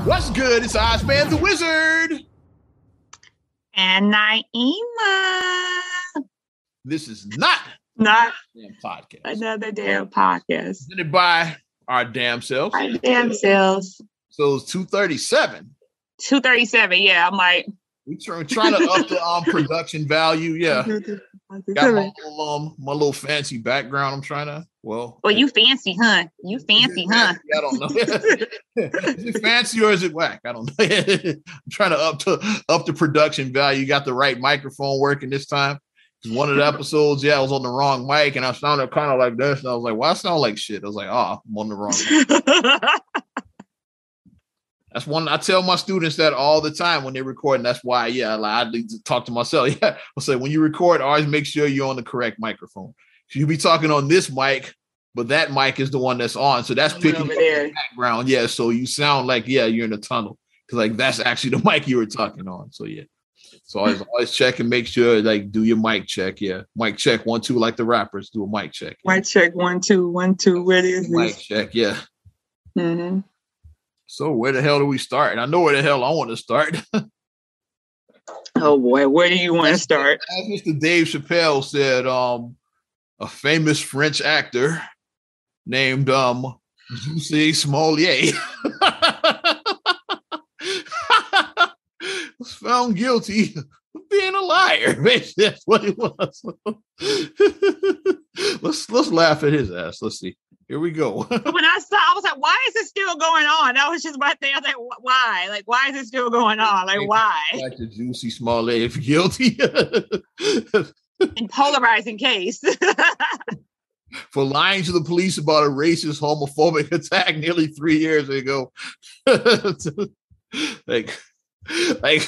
What's good? It's Ozman the Wizard. And Naima. This is not damn podcast. Another damn podcast. Presented by our damn selves. Our damn selves. So it's 237. 237, yeah. I'm like... We're trying to up the production value, yeah. Got my little fancy background I'm trying to... Well, you fancy, huh? You fancy, huh? I don't know. Is it fancy or is it whack? I don't know. I'm trying to up the production value. Got the right microphone working this time. One of the episodes, I was on the wrong mic and I sounded kind of like this. And I was like, well, I sound like shit. I was like, I'm on the wrong mic. That's one I tell my students that all the time when they're recording. That's why, I need to talk to myself. Yeah, I'll say when you record, always make sure you're on the correct microphone. You'll be talking on this mic, but that mic is the one that's on. So that's picking up the background. Yeah. So you sound like, you're in a tunnel. Because like that's actually the mic you were talking on. So yeah. So always check and make sure, like, do your mic check. Yeah. Mic check 1, 2, like the rappers do a mic check. Yeah. Mic check 1, 2, 1, 2. Where is this? Mic check, yeah. Mm-hmm. So where the hell do we start? And I know where the hell I want to start. Oh boy, where do you want to start? As Mr. Dave Chappelle said, a famous French actor named Jussie Smollett was found guilty of being a liar. That's what it was. Let's laugh at his ass. Let's see. Here we go. When I saw, I was like, why is this still going on? That was just my thing. I was like, why? Like, why is it still going on? Like, why? Like the Jussie Smollett, if guilty. In polarizing case. For lying to the police about a racist, homophobic attack nearly 3 years ago. like, I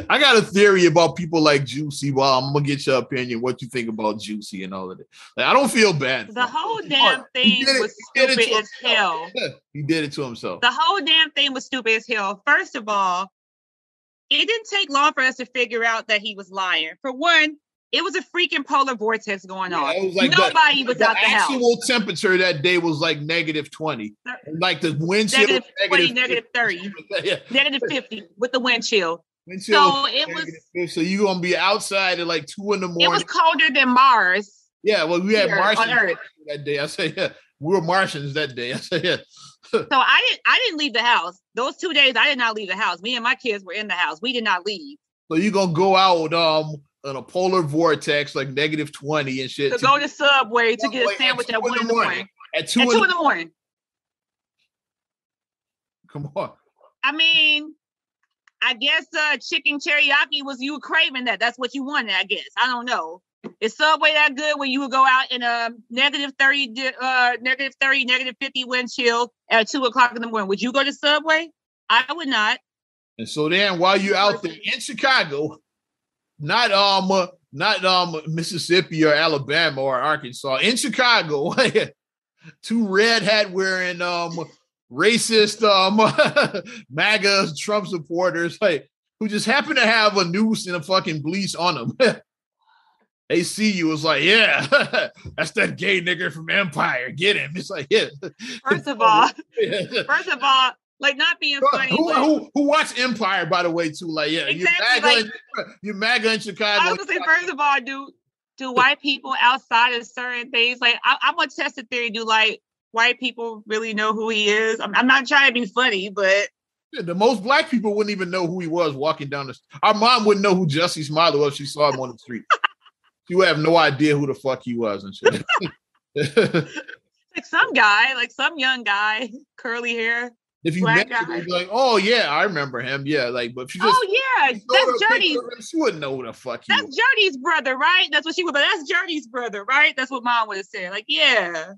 got a theory about people like Jussie. Well, I'm gonna get your opinion. What you think about Jussie and all of it? Like, I don't feel bad. The whole damn thing was stupid as hell. He did it to himself. The whole damn thing was stupid as hell. First of all, it didn't take long for us to figure out that he was lying. For one, it was a freaking polar vortex going on. It was like nobody was out the house. The actual temperature that day was like -20. Like the wind chill. -20, -30, yeah. -50 with the wind chill. So it was. So you gonna be outside at like 2 a.m. It was colder than Mars. Yeah, well, we had Martians on Earth that day. I say, yeah, we were Martians that day. I say, yeah. So I didn't leave the house. Those 2 days, I did not leave the house. Me and my kids were in the house. We did not leave. So you gonna go out in a polar vortex, like -20 and shit. To go to Subway to get a sandwich at 1 in the morning. At 2 in the morning. Come on. I mean, I guess chicken teriyaki was you craving that. That's what you wanted, I guess. I don't know. Is Subway that good when you would go out in a -30, -50 wind chill at 2 o'clock in the morning? Would you go to Subway? I would not. And so then while you're out there in Chicago, not Mississippi or Alabama or Arkansas, in Chicago, 2 red hat wearing racist MAGA Trump supporters, who just happen to have a noose and a fucking bleach on them. They see you, it's like, yeah, that's that gay nigga from Empire. Get him. It's like, yeah. First of all, like, not being funny. Who watched Empire, by the way, too? Like, yeah, exactly, you're MAGA in Chicago. I was gonna say, first of all, do white people outside of certain things, like, I'm gonna test the theory. Do like white people really know who he is? I'm not trying to be funny, but the most black people wouldn't even know who he was walking down the street. Our mom wouldn't know who Jussie Smollett was if she saw him on the street. She would have no idea who the fuck he was and shit. Like some guy, like some young guy, curly hair. If you met him, you'd be like, oh yeah, I remember him. Yeah, like, but if she just that's Journey's. She wouldn't know who the fuck he was. That's Journey's brother, right? That's what she would. But that's Journey's brother, right? That's what Mom would have said. Like, yeah,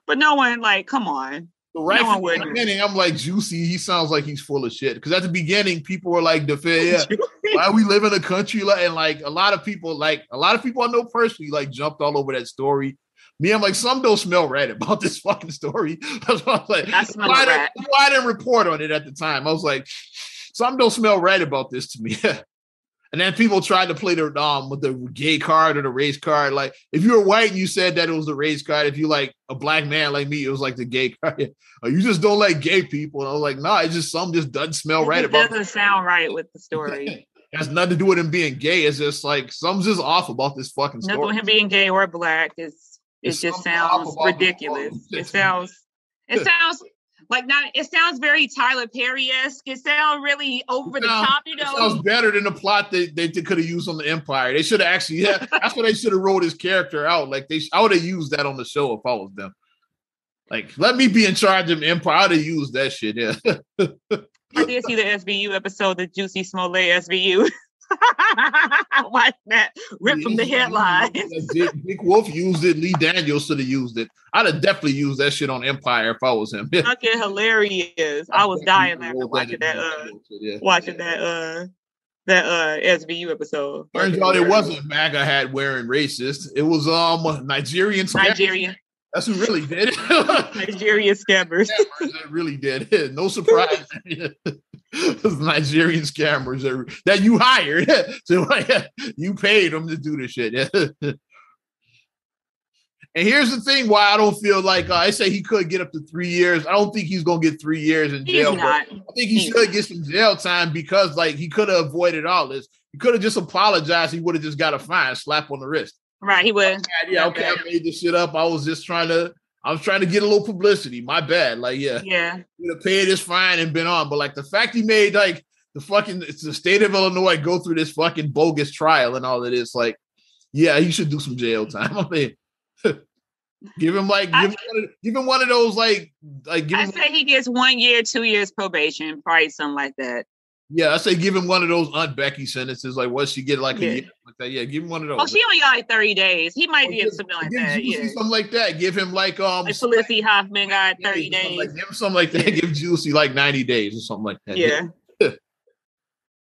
but no one, like, come on. So right from the beginning, I'm like, Jussie, he sounds like he's full of shit. Because at the beginning, people were like, why we live in a country like, and like a lot of people I know personally, like, jumped all over that story. Me, I'm like, some don't smell right about this fucking story. That's why I was like, I didn't report on it at the time. I was like, some don't smell right about this to me. And then people tried to play the with the gay card or the race card. Like if you were white and you said that it was the race card, if you like a black man like me, it was like the gay card. Or you just don't like gay people. And I was like, nah, it's just something just doesn't smell right about it. Doesn't sound right with the story. It has nothing to do with him being gay. It's just like something's just off about this fucking story. Nothing with him being gay or black. It just sounds ridiculous. It sounds like it sounds very Tyler Perry-esque. It sounds really over the top, you know. It sounds better than the plot they could have used on the Empire. They should have actually, that's what they should have wrote his character out. Like I would have used that on the show if I was them. Like, let me be in charge of Empire. I would have used that shit, yeah. I did see the SVU episode, the Juicy Smollett SVU. Watch that rip from the headline. Dick Wolf used it. Lee Daniels should have used it. I'd have definitely used that shit on Empire if I was him. Fucking hilarious! I was dying after watching that SVU episode. Turns out it wasn't MAGA hat wearing racist. It was Nigerian. That's who really did it. Nigerian scammers. That really did it. No surprise. Nigerian scammers that you hired. So you paid them to do this shit. And here's the thing why I don't feel like I say he could get up to 3 years. I don't think he's going to get 3 years in jail. I think he should get some jail time because like he could have avoided all this. He could have just apologized. He would have just got a fine, slap on the wrist. Right, he would. Yeah, okay, I made this shit up. I was trying to get a little publicity. My bad. Like, yeah. Would have paid his fine and been on. But like the fact he made like it's the state of Illinois go through this fucking bogus trial and all of this, like, yeah, he should do some jail time. I mean, give him one of those like I say he gets 1 year, 2 years probation, probably something like that. Yeah, I say give him one of those Aunt Becky sentences. Like, what she get like a year like that? Yeah, give him one of those. Oh, she only got like 30 days. He might get something like that. Yeah, something like that. Give him like Felicity Huffman got 30 days. Give him something like that. Give Juicy like 90 days or something like that. Yeah.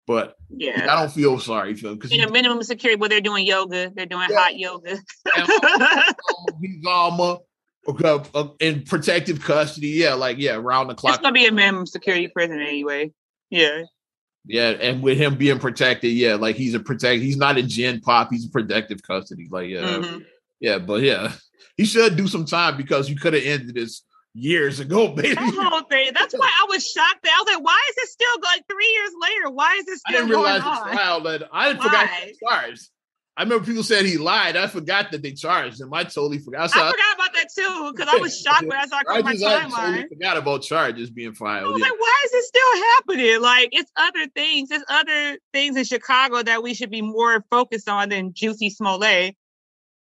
But I don't feel sorry for him because minimum security. Where they're doing yoga, they're doing hot yoga. He's in protective custody. Yeah, around the clock. It's gonna be a minimum security prison anyway. Yeah. Yeah, and with him being protected, like he's not a gen pop, he's a protective custody. Like, he should do some time because you could have ended this years ago, baby. That whole thing. That's why I was shocked. I was like, why is it still like 3 years later? Why is it still going on? I didn't realize the trial that I forgot the charge. I remember people said he lied. I forgot that they charged him. I totally forgot. I forgot about that too because I was shocked when I saw my timeline. I totally forgot about charges being filed. I was like, why is it still happening? Like, it's other things. There's other things in Chicago that we should be more focused on than Juicy Smollett.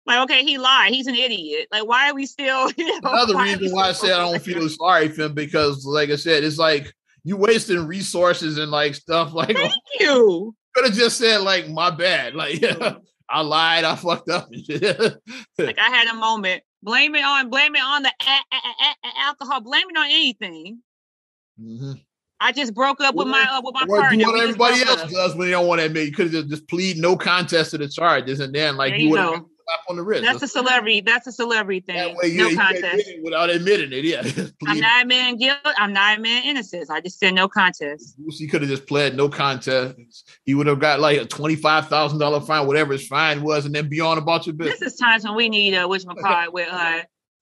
Like, okay, he lied. He's an idiot. Like, why are we still? Another reason why I said I don't feel sorry for him because, like I said, it's like you wasting resources and like stuff. Like, thank you. Could have just said like, my bad. Like, I lied. I fucked up. Like I had a moment. Blame it on the alcohol. Blame it on anything. Mm-hmm. I just broke up with my partner. Do what everybody else does when they don't want to admit. You could have just plead no contest to the charges, and then like you would have slap on the wrist. That's a celebrity. That's a celebrity thing. That way, no contest without admitting it. Yeah, I'm not admitting guilt. I'm not admitting innocence. I just said no contest. He could have just pled no contest. He would have got like a $25,000 fine, whatever his fine was, and then be on about your business. This is times when we need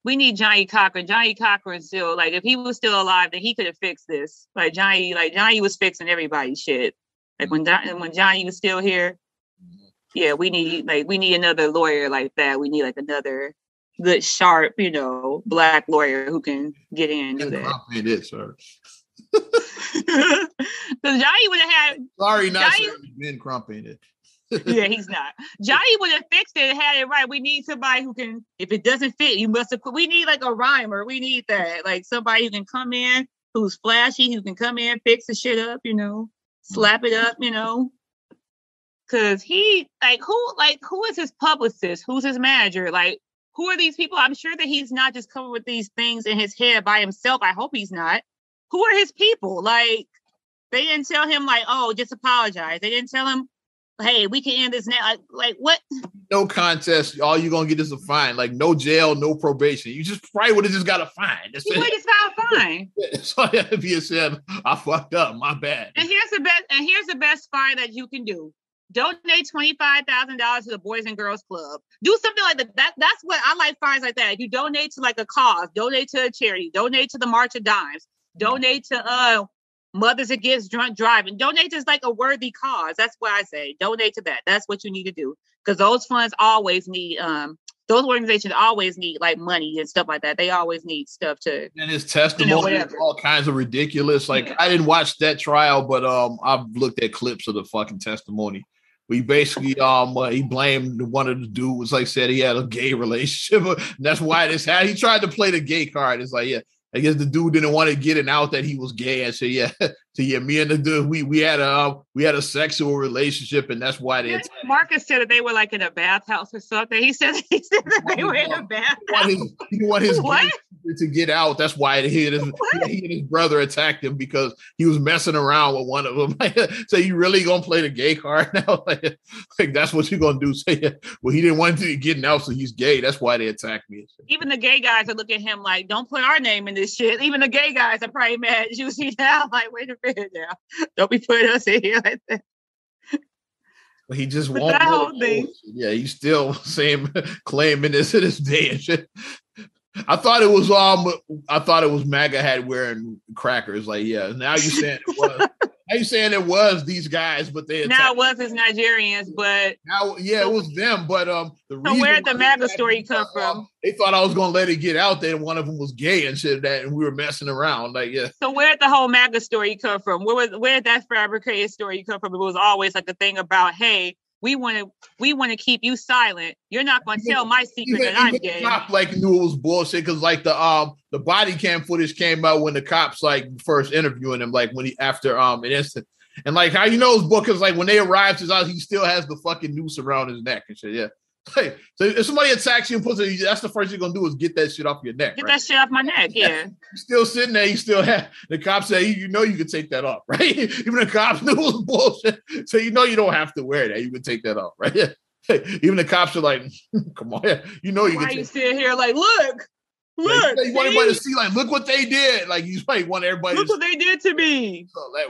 we need Johnny Cochran. Johnny Cochran still, like, if he was still alive, then he could have fixed this. Like Johnny was fixing everybody's shit. Like when Johnny was still here. Yeah, we need another lawyer like that. We need like another good, sharp, black lawyer who can get in and do that. It is, sir. Because Johnny would have had. Sorry, not Ben Crump ain't it. Yeah, he's not. Johnny would have fixed it and had it right. We need somebody who can, if it doesn't fit, you must have. We need like a rhymer. We need that, like somebody who can come in, who's flashy, who can come in, fix the shit up, slap it up, Because who is his publicist? Who's his manager? Like, who are these people? I'm sure that he's not just coming with these things in his head by himself. I hope he's not. Who are his people? Like, they didn't tell him, like, oh, just apologize. They didn't tell him, hey, we can end this now. Like what? No contest. All you're going to get is a fine. Like, no jail, no probation. You just probably would have just got a fine. He would have just got a fine. So if he said, I fucked up, my bad. And here's the best fine that you can do. donate $25,000 to the Boys and Girls Club. Do something like that. That's what I like finds like that. If you donate to like a cause, donate to a charity, donate to the March of Dimes, donate to Mothers Against Drunk Driving, donate to like a worthy cause. That's what I say. Donate to that. That's what you need to do. Because those funds always need those organizations always need like money and stuff like that. They always need stuff to. And his testimony is all kinds of ridiculous. Like I didn't watch that trial, but I've looked at clips of the fucking testimony. We basically he blamed one of the dudes, like said he had a gay relationship. And that's why this had he tried to play the gay card. It's like, yeah, I guess the dude didn't want to get it out that he was gay and say, yeah. So yeah, me and the dude, we had a sexual relationship, and that's why they. Marcus said that they were like in a bathhouse or something. He said that they were in a bathhouse. He wanted his to get out. That's why he and his brother attacked him because he was messing around with one of them. So you really gonna play the gay card now? like that's what you're gonna do? Say, yeah. Well, he didn't want to get out, so he's gay. That's why they attacked me. Even the gay guys are looking at him like, "Don't put our name in this shit." Even the gay guys are probably mad at you. See now, like, wait a minute now, don't be putting us in here like that. He just won't. That whole thing. Yeah, he's still claiming this to this day and shit. I thought it was MAGA hat wearing crackers. Like, yeah, now you're saying it was. Now you're saying it was these guys, but they now it was his Nigerians, but now it was them. But the reason where did the MAGA story come from? They thought I was gonna let it get out there, and one of them was gay and shit that, and we were messing around. Like, yeah. So where did the whole MAGA story come from? Where did that fabricated story come from? It was always like a thing about, hey, we want to keep you silent. You're not going to tell my secret that I'm gay. The cop like knew it was bullshit because like the body cam footage came out when the cops like first interviewing him, like when he after an incident, and like how you know his book is like when they arrived to his house, he still has the fucking noose around his neck and shit. Yeah. Hey, so if somebody attacks you and puts it, that's the first you're gonna do is get that shit off your neck. Get that shit off my neck, yeah. You're still sitting there, you still have the cops say, you know you can take that off, right? Even the cops knew it was bullshit. So you know you don't have to wear that. You can take that off, right? Even the cops are like, come on, you know you Why can you sit here like, look. Like, you want everybody to see, like, look what they did. Like, you might want everybody look what they did to me. So, like,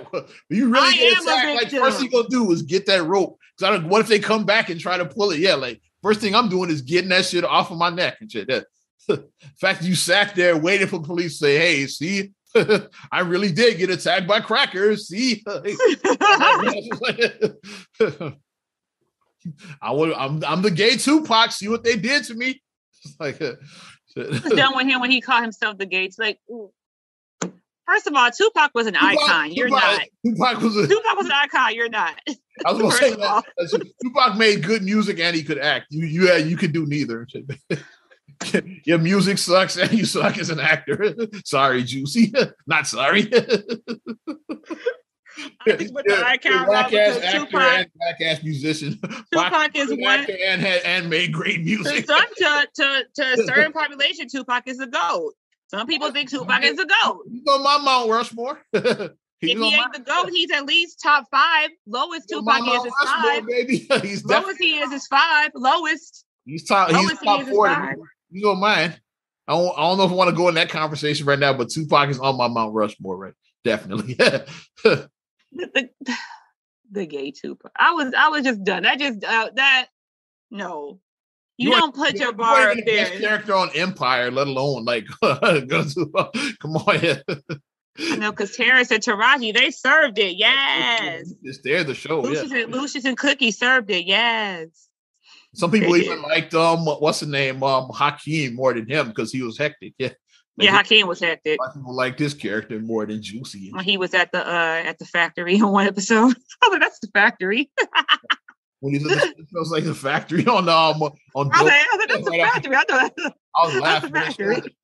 you really get attacked. Like, first thing you're gonna do is get that rope. Because what if they come back and try to pull it? Yeah, like, first thing I'm doing is getting that shit off of my neck and shit. In fact, you sat there waiting for police to say, hey, see, I really did get attacked by crackers. See? I'm the gay Tupac. See what they did to me? It's like... was done with him when he called himself the Gates. Like, first of all, Tupac was an icon. You're not. Tupac was an icon. You're not. I was gonna say that Tupac made good music and he could act. You could do neither. Your music sucks and you suck as an actor. Sorry, Juicy. Not sorry. I think with the icon, black ass actor Tupac, and black ass musician. Tupac is one and made great music. To a certain population, Tupac is a GOAT. Some people think Tupac is a GOAT. He's on my Mount Rushmore. If he ain't the GOAT, he's at least top 5. Lowest Tupac is 5. Baby. Lowest he is 5. Lowest. He's top 40. You don't mind. I don't know if I want to go in that conversation right now, but Tupac is on my Mount Rushmore, right? Definitely. The gay Tupac. I was just done. No. You don't put your bar up there. Character on Empire, let alone like come on. Yeah. I know, because Terrence and Taraji, they served it. Yes. It's there, the show. Lucius and Cookie served it. Yes. Some people even liked what's the name? Hakeem more than him because he was hectic. Yeah. Yeah, Hakeem was hectic. A lot of people like this character more than Juicy. He was at the factory in one episode. Oh, that's the factory. When he was like the factory on I was like, that's the factory. I was laughing.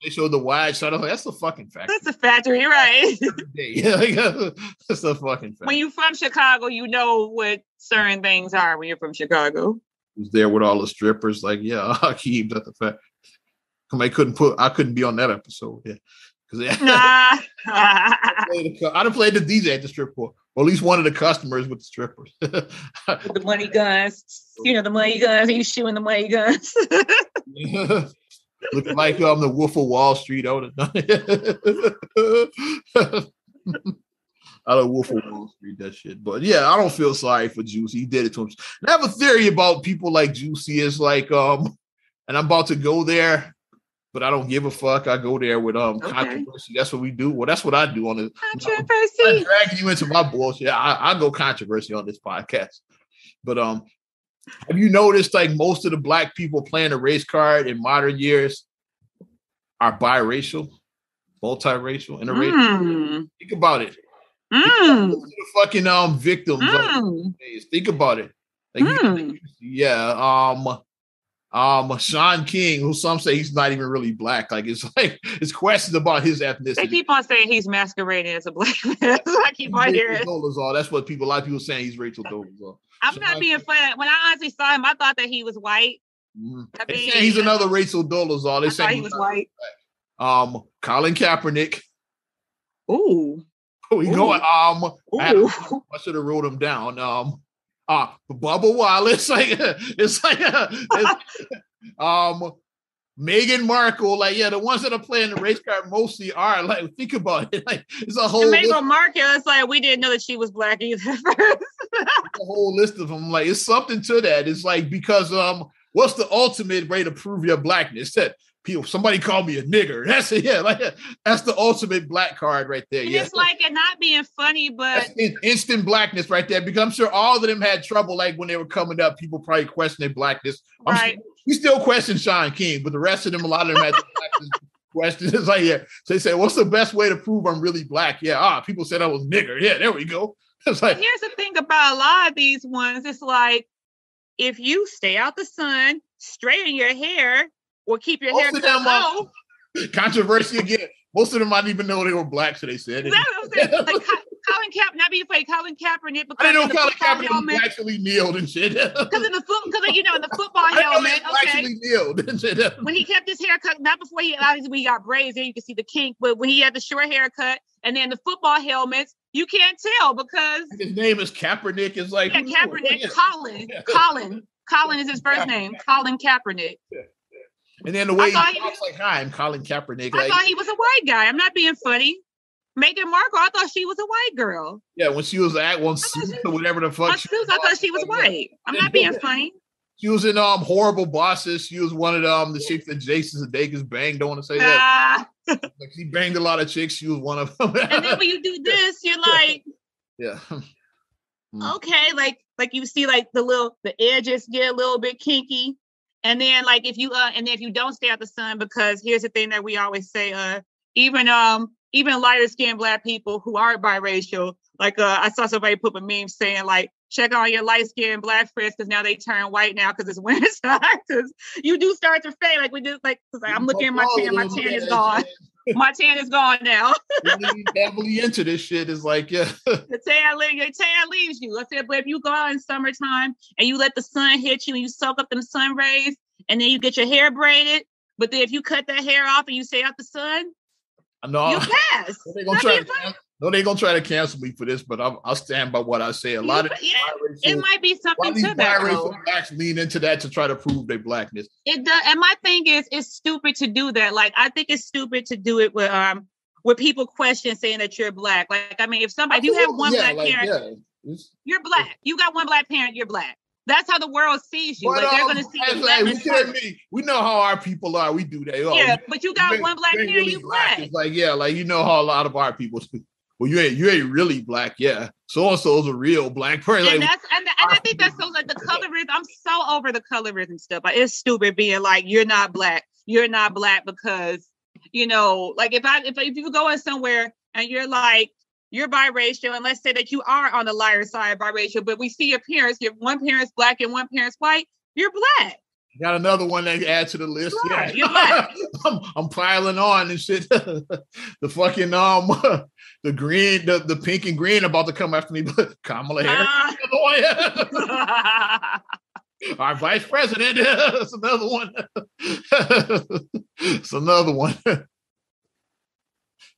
They showed the wide shot. I was like, that's the fucking factory. That's the factory, right? Yeah, that's the fucking factory. When you're from Chicago, you know what certain things are when you're from Chicago. He was there with all the strippers. Like, yeah, Hakeem's at the factory. I couldn't be on that episode. Yeah, because I'd have played the DJ at the strip club, or at least one of the customers with the strippers. With the money guns, the money guns. He's shooting the money guns. Looking like the Wolf of Wall Street. I would have done it. Out of Wolf of Wall Street, that shit. But yeah, I don't feel sorry for Juicy. He did it to him. And I have a theory about people like Juicy. Is like, and I'm about to go there, but I don't give a fuck. I go there with controversy. That's what we do. Well, that's what I do on the controversy. I'm dragging you into my bullshit. I go controversy on this podcast. But have you noticed like most of the black people playing the race card in modern years are biracial, multiracial, interracial? Think about it. The fucking victims. Think about it. Like, Sean King, who some say he's not even really black. Like it's questions about his ethnicity. They keep on saying he's masquerading as a black man. I keep on hearing. That's what a lot of people saying he's Rachel Dolezal. I'm not being funny. When I honestly saw him, I thought that he was white. They saying he's another Rachel Dolezal. They say he was white. Colin Kaepernick. Ooh. We going. I should have wrote him down. Bubba Wallace. Meghan Markle. Like, yeah, the ones that are playing the race card mostly are like. Think about it. Like, it's a whole. Meghan Markle. It's like we didn't know that she was black either. A whole list of them. Like, it's something to that. It's like because what's the ultimate way to prove your blackness? That somebody called me a nigger. That's it. Yeah, like that's the ultimate black card right there. And yeah, it's like it not being funny, but that's instant blackness right there. Because I'm sure all of them had trouble. Like when they were coming up, people probably questioned their blackness. Right. We still question Sean King, but the rest of them, a lot of them had blackness questions. It's like, yeah. So they say, what's the best way to prove I'm really black? Yeah. People said I was nigger. Yeah, there we go. It's like, here's the thing about a lot of these ones. It's like if you stay out the sun, straighten your hair, or keep your hair low. Controversy again. Most of them I didn't even know they were black, so they said. That's what I'm saying. Like Colin Kaepernick, not being afraid, Colin Kaepernick. I didn't know Colin Kaepernick actually kneeled and shit. Because in the football helmet, actually kneeled and shit. When he kept his haircut, not before he got braids, there you can see the kink, but when he had the short haircut and then the football helmets, you can't tell because his name is Kaepernick. It's like Kaepernick. Colin is his first name. Colin Kaepernick. Yeah. And then the way he talks like, hi, I'm Colin Kaepernick. I thought he was a white guy. I'm not being funny. Meghan Markle, I thought she was a white girl. Yeah, when she was at one suit or whatever the fuck. I thought she was white. I'm not being funny. She was in Horrible Bosses. She was one of the chicks that Jason Sudeikis banged. Don't want to say that. Like she banged a lot of chicks. She was one of them. And then when you do this, you're like, yeah. Okay, like you see like the edges get a little bit kinky. And then like if you don't stay out the sun, because here's the thing that we always say, even lighter skinned black people who aren't biracial, like I saw somebody put a meme saying like, check on your light skinned black friends because now they turn white now because it's winter time. Because you do start to fade. Like we do, like I'm looking at my tan. My tan is gone. My tan is gone now. Heavily into this shit is like, yeah. The tan leaves you. I said, but if you go out in summertime and you let the sun hit you and you soak up them sun rays and then you get your hair braided, but then if you cut that hair off and you stay out the sun, you pass. They're gonna try to cancel me for this, but I'll stand by what I say. It might be something to that. Blacks lean into that to try to prove their blackness. It does, and my thing is, it's stupid to do that. Like I think it's stupid to do it with people question saying that you're black. Like I mean, if you have one black parent, you're black. You got one black parent, you're black. That's how the world sees you. But, like they're gonna see you. We know how our people are. We do that. Yeah, but you got one black parent, you black. It's like you know how a lot of our people do. Well, you ain't really black, yeah. So and so's a real black person. And I think that's so like the colorism. I'm so over the colorism stuff. Like, it's stupid being like you're not black. You're not black because like if you go in somewhere and you're like you're biracial, and let's say that you are on the lighter side biracial, but we see your parents. Your one parent's black and one parent's white. You're black. Got another one that add to the list. Right, yeah. I'm piling on and shit. The fucking the green, the pink and green about to come after me, but Kamala Harris. Our vice president. That's another one. It's another one.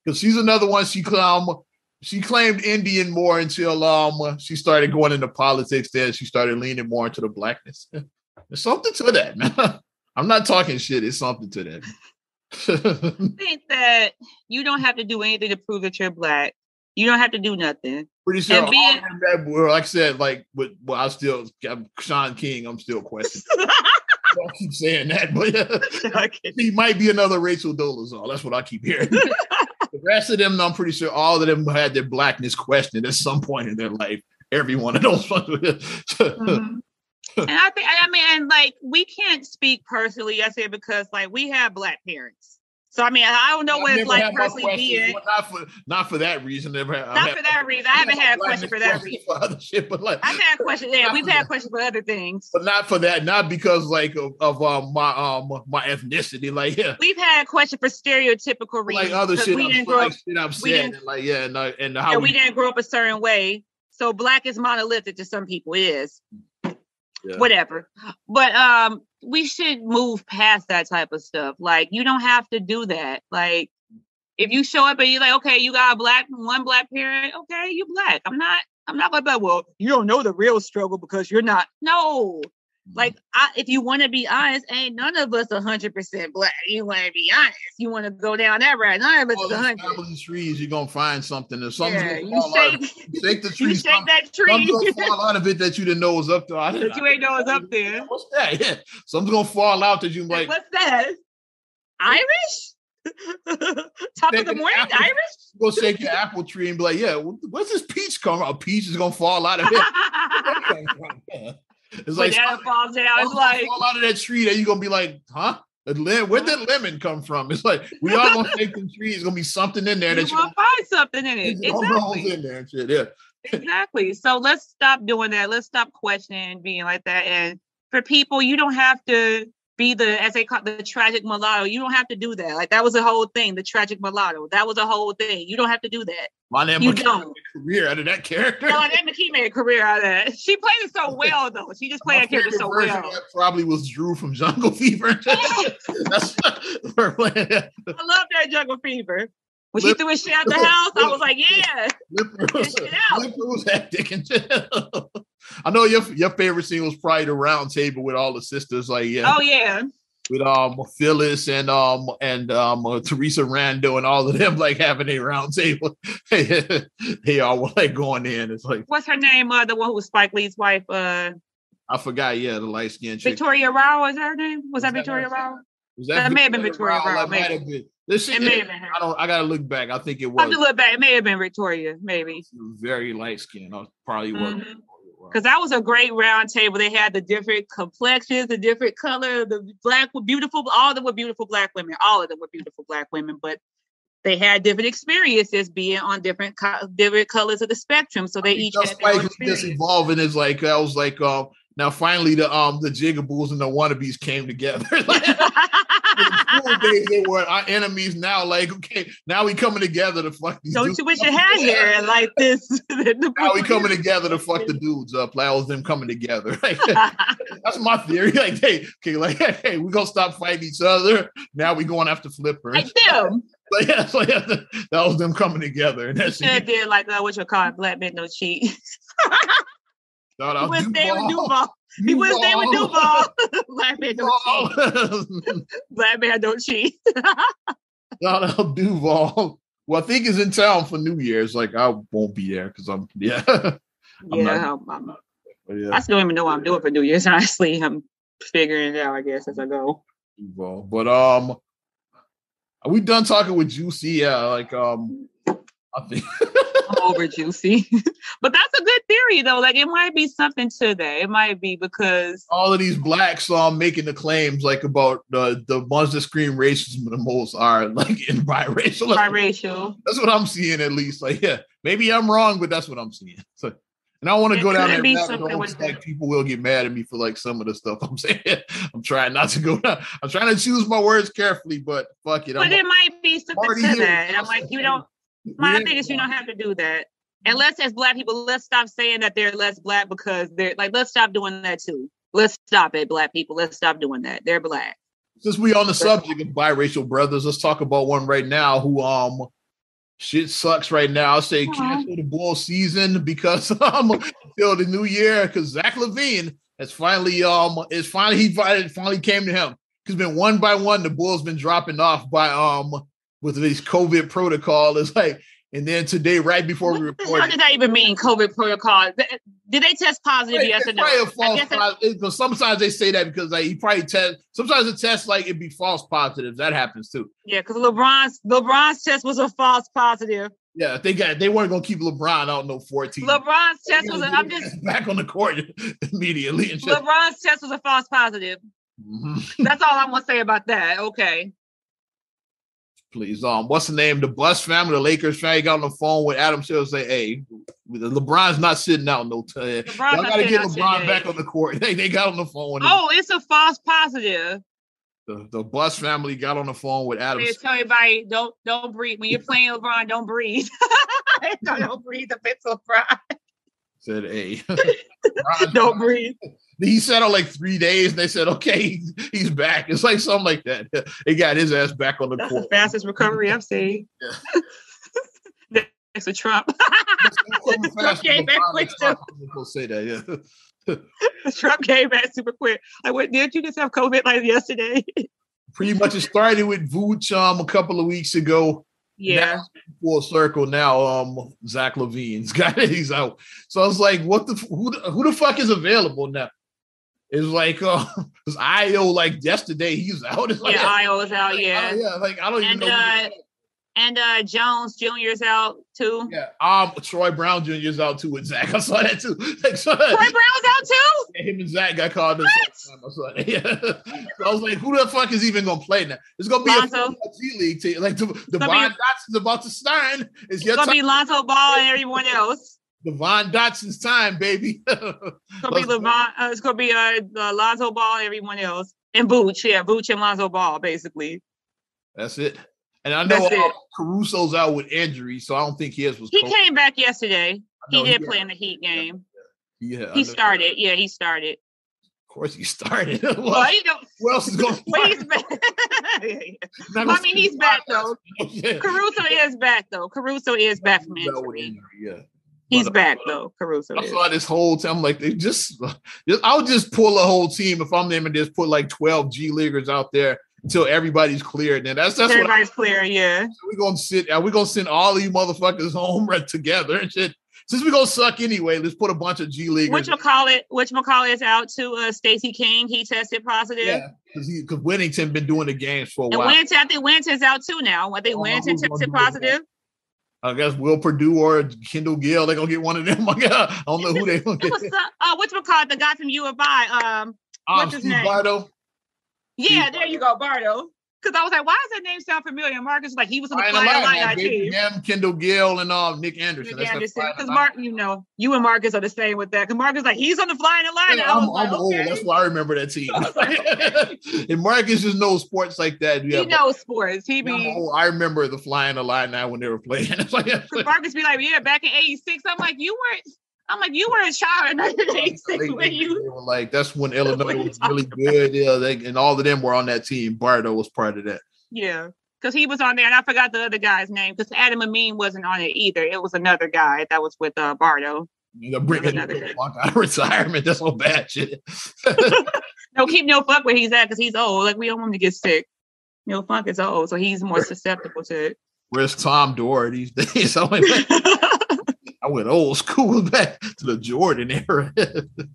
Because she's another one. She claimed Indian more until she started going into politics. Then she started leaning more into the blackness. There's something to that, man. I'm not talking shit. It's something to that. I think that you don't have to do anything to prove that you're black. You don't have to do nothing. Pretty sure all of them that were, like I said, like, I'm Sean King, I'm still questioning. I keep saying that, but he might be another Rachel Dolezal. That's what I keep hearing. The rest of them, I'm pretty sure all of them had their blackness questioned at some point in their life. Every one of those. Mm-hmm. And I mean, and like, we can't speak personally, I said, because like we have black parents. So I mean, I don't know what it's like personally being. Not for that reason. Not for that reason. I haven't had a question for that reason. For other shit, but like, I've had questions. Yeah, we've had questions for other things, but not for that. Not because like of my ethnicity. Like, yeah, we've had questions for stereotypical reasons. Like other shit. We didn't grow up. I'm saying, like, yeah, and how we didn't grow up a certain way. So black is monolithic to some people. It is. Yeah. Whatever, but we should move past that type of stuff. Like, you don't have to do that. Like, if you show up and you're like, okay, you got one black parent, okay, you black. I'm not gonna be like, well, you don't know the real struggle because you're not. No, like, if you want to be honest, ain't none of us 100% black. You want to be honest. You want to go down that route. None of us 100%. Trees, you're gonna find something. If something's shake the tree. You shake that tree. Something's gonna fall out of it that you didn't know was up there. That you ain't know was up there. What's that? Yeah, something's gonna fall out that you like. What's that? Irish? Top of the morning, Irish? Go shake your apple tree and be like, yeah, what's this peach come from? A peach is gonna fall out of it. It's like that falls down. It's like fall out of that tree that you're gonna be like, huh? Where did lemon come from? It's like we all gonna take them trees. It's gonna be something in there that you're gonna find something in it. Exactly. In there and shit. Yeah. Exactly. So let's stop doing that. Let's stop questioning being like that. And for people, you don't have to be as they call the tragic mulatto. You don't have to do that. Like, that was a whole thing, the tragic mulatto. That was a whole thing. You don't have to do that. Monet McKee made a career out of that character. Monet McKee made a carear out of that. She played it so well, though. She just played that character so well. That probably was Drew from Jungle Fever. That's her playing. I love that Jungle Fever. When she threw his shit out the house, I was like, yeah. Flipper was hectic and shit. I know your favorite scene was probably the round table with all the sisters. Like, yeah. Oh, yeah. With Phyllis and Teresa Rando and all of them, like, having a round table. They all were like going in. It's like, what's her name? The one who was Spike Lee's wife. I forgot. Yeah, the light skinned chick. Victoria Rao was her name. Was that Victoria Rao? That may have been Victoria Rao. It may have been her. I gotta look back. I think it was. I have to look back. It may have been Victoria. Maybe. She was very light skinned. Probably was. Because that was a great round table. They had the different complexions, the different color. The black were beautiful. All of them were beautiful black women. All of them were beautiful black women. But they had different experiences being on different colors of the spectrum. So they each had their own experience. Just evolving is like, I was like, now finally the Jigaboos and the wannabes came together. Days they were our enemies. Now, like, okay, now we coming together to fuck these dudes. Don't you wish you had hair like this? Now we coming together to fuck the dudes up. Like, all of them coming together. Like, that's my theory. Like, hey, we gonna stop fighting each other. Now we going after Flipper. Like them. But yeah, so yeah, that was them coming together. And that's it. Did like what you call it, Black Men Don't Cheat. Shout out Duval. He wouldn't stay with Duval. Black Man Don't Cheat. Black Man Don't Cheat. Shout out Duval. Well, I think he's in town for New Year's. Like, I won't be there because I'm I still don't even know what I'm doing for New Year's. Honestly, I'm figuring it out, I guess, as I go. Duval. But are we done talking with Juicy? Yeah, like I think I'm over Juicy. But that's a good theory, though. Like, it might be something to that. It might be because all of these blacks making the claims like about the ones that scream racism the most are like biracial. Biracial. That's what I'm seeing, at least. Like, yeah, maybe I'm wrong, but that's what I'm seeing. So, and I want to go down there. Like, people will get mad at me for like some of the stuff I'm saying. I'm trying not to go down. I'm trying to choose my words carefully, but fuck it. But it might be something to that. And I'm like, you don't. My thing is, you don't have to do that. And let's, as Black people, let's stop saying that they're less Black because they're like, let's stop doing that too. Let's stop it, Black people. Let's stop doing that. They're Black. Since we on the subject of biracial brothers, let's talk about one right now who shit sucks right now. I'll say cancel the Bulls season because until the new year, because Zach LaVine has finally finally came to him. Because been one by one, the Bulls been dropping off by with this COVID protocol. It's like And then today, right before we What recorded, did that even mean? COVID protocol? Did they test positive? Yes or no? Because sometimes they say that because like he probably test. Sometimes it tests like it'd be false positives. That happens too. Yeah, because LeBron's test was a false positive. Yeah, they weren't gonna keep LeBron out no 14. LeBron's test was I'm just back on the court immediately. And LeBron's test was a false positive. Mm-hmm. That's all I'm gonna say about that. Okay. Please, what's the name? The Bus family, the Lakers family got on the phone with Adam Silver. Say, hey, LeBron's not sitting out no time. Y'all gotta get LeBron back on the court. They got on the phone. It's a false positive. The Bus family got on the phone with Adam. They tell everybody don't breathe when you're playing LeBron. Don't breathe. Don't breathe. The fits LeBron. Said, hey, don't breathe. He sat on like 3 days, and they said, okay, he's back. It's like something like that. He got his ass back on the court. The fastest recovery I've seen. Yeah. Next to Trump. Trump came back quick too. Say that, yeah. Trump came back super quick. Did you just have COVID like yesterday? Pretty much it started with Vooch a couple of weeks ago. Yeah. Now, full circle now. Zach LaVine's got it. He's out. So I was like, who the fuck is available now? It's like it's Io like yesterday he's out. It's like, Io is out, yeah. Yeah, like I don't even know. And Jones Jr. is out too. Yeah. Troy Brown Jr. is out too with Zach. I saw that too. Troy Brown's out too? Yeah, him and Zach got called this time. I saw that. Yeah. So I was like, who the fuck is even gonna play now? It's gonna be a G League team. Like Devon Dotson's about to sign. It's gonna be Lonzo Ball and everyone else. Devon Dotson's time, baby. It's gonna be Lonzo Ball and everyone else. And Vooch, Vooch and Lonzo Ball, basically. That's it. And I know Caruso's out with injury, so I don't think his was. He came back yesterday. He did play in the Heat game. Yeah, he started. Yeah, he started. Of course, he started. Who else is going to start? He's back. I mean, he's back though. Yeah. Caruso is back though. Caruso is back from injury. Yeah. He's back though. Caruso. I saw this whole time. Like I would just pull a whole team if I'm them and just put like 12 G Leaguers out there until everybody's cleared. Then that's everybody's clear. Yeah. So we're gonna send all of you motherfuckers home right together and shit. Since we're gonna suck anyway, let's put a bunch of G Leaguers. Whatchamacallit is out too. Stacey King, he tested positive. Yeah, because Whittington been doing the games for a while. I think Whittington's out too now. I think Whittington tested positive. I guess Will Purdue or Kendall Gill, they're gonna get one of them. I don't know who they gonna get. Whatchamacallit, the guy from U of I. What's his name? Bardo. Yeah, there you go, Bardo. Because I was like, why does that name sound familiar? Marcus like he was on the Flying Illini team. Him, Kendall Gill, and Nick Anderson. Because Mark, you and Marcus are the same with that. Because Marcus like he's on the Flying Illini. Yeah, I'm old. That's why I remember that team. And Marcus just knows sports like that. He knows sports. I remember the Flying Illini when they were playing. Marcus be like, yeah, back in '86. I'm like, you were a child in 1986 when you. They were like, that's when Illinois was really good. Yeah, and all of them were on that team. Bardo was part of that. Yeah, because he was on there, and I forgot the other guy's name. Because Adam Amin wasn't on it either. It was another guy that was with Bardo. Bringing out of retirement. That's all bad shit. No, keep Neil Funk where he's at because he's old. Like we don't want him to get sick. Neil Funk is old, so he's more susceptible to it. Where's Tom Dore these days? I went old school back to the Jordan era. You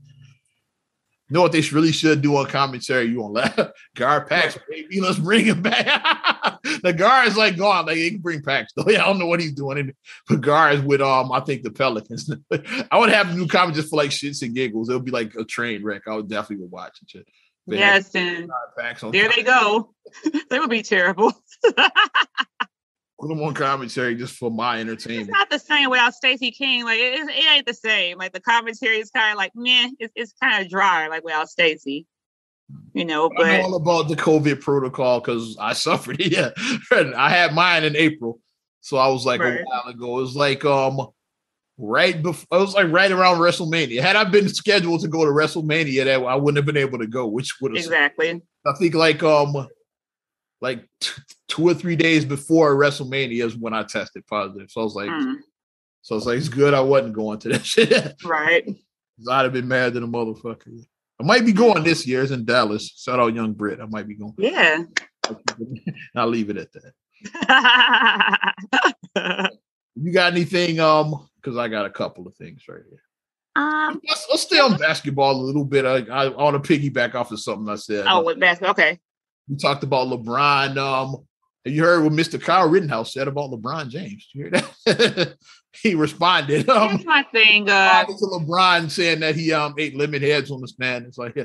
know what they really should do on commentary? You won't laugh. Gar Pax, baby, let's bring him back. The Gar is like gone. Like he can bring Pax though. Yeah, I don't know what he's doing. But Gar is with I think the Pelicans. I would have new comment just for like shits and giggles. It would be like a train wreck. I would definitely watch it. Yes, and there they go. They would be terrible. Put them on commentary just for my entertainment. It's not the same without Stacey King. Like it ain't the same. Like the commentary is kind of like meh. It's kind of dry. Like without Stacey, But I know all about the COVID protocol because I suffered it. Yeah, I had mine in April, so I was like a while ago. It was like right before. It was like right around WrestleMania. Had I been scheduled to go to WrestleMania, that I wouldn't have been able to go. Which would have exactly. I think like 2 or 3 days before WrestleMania is when I tested positive. So I was like, it's good I wasn't going to that shit. Right. I'd have been mad at a motherfucker. I might be going this year. It's in Dallas. Shout out Young Brit. I might be going. Yeah. I'll leave it at that. You got anything? Because I got a couple of things right here. Let's stay on basketball a little bit. I want to piggyback off of something I said. Oh, with basketball. Okay. We talked about LeBron. Have you heard what Mr. Kyle Rittenhouse said about LeBron James? You hear that? He responded. Here's my thing. To LeBron saying that he ate lemon heads on this man. It's like,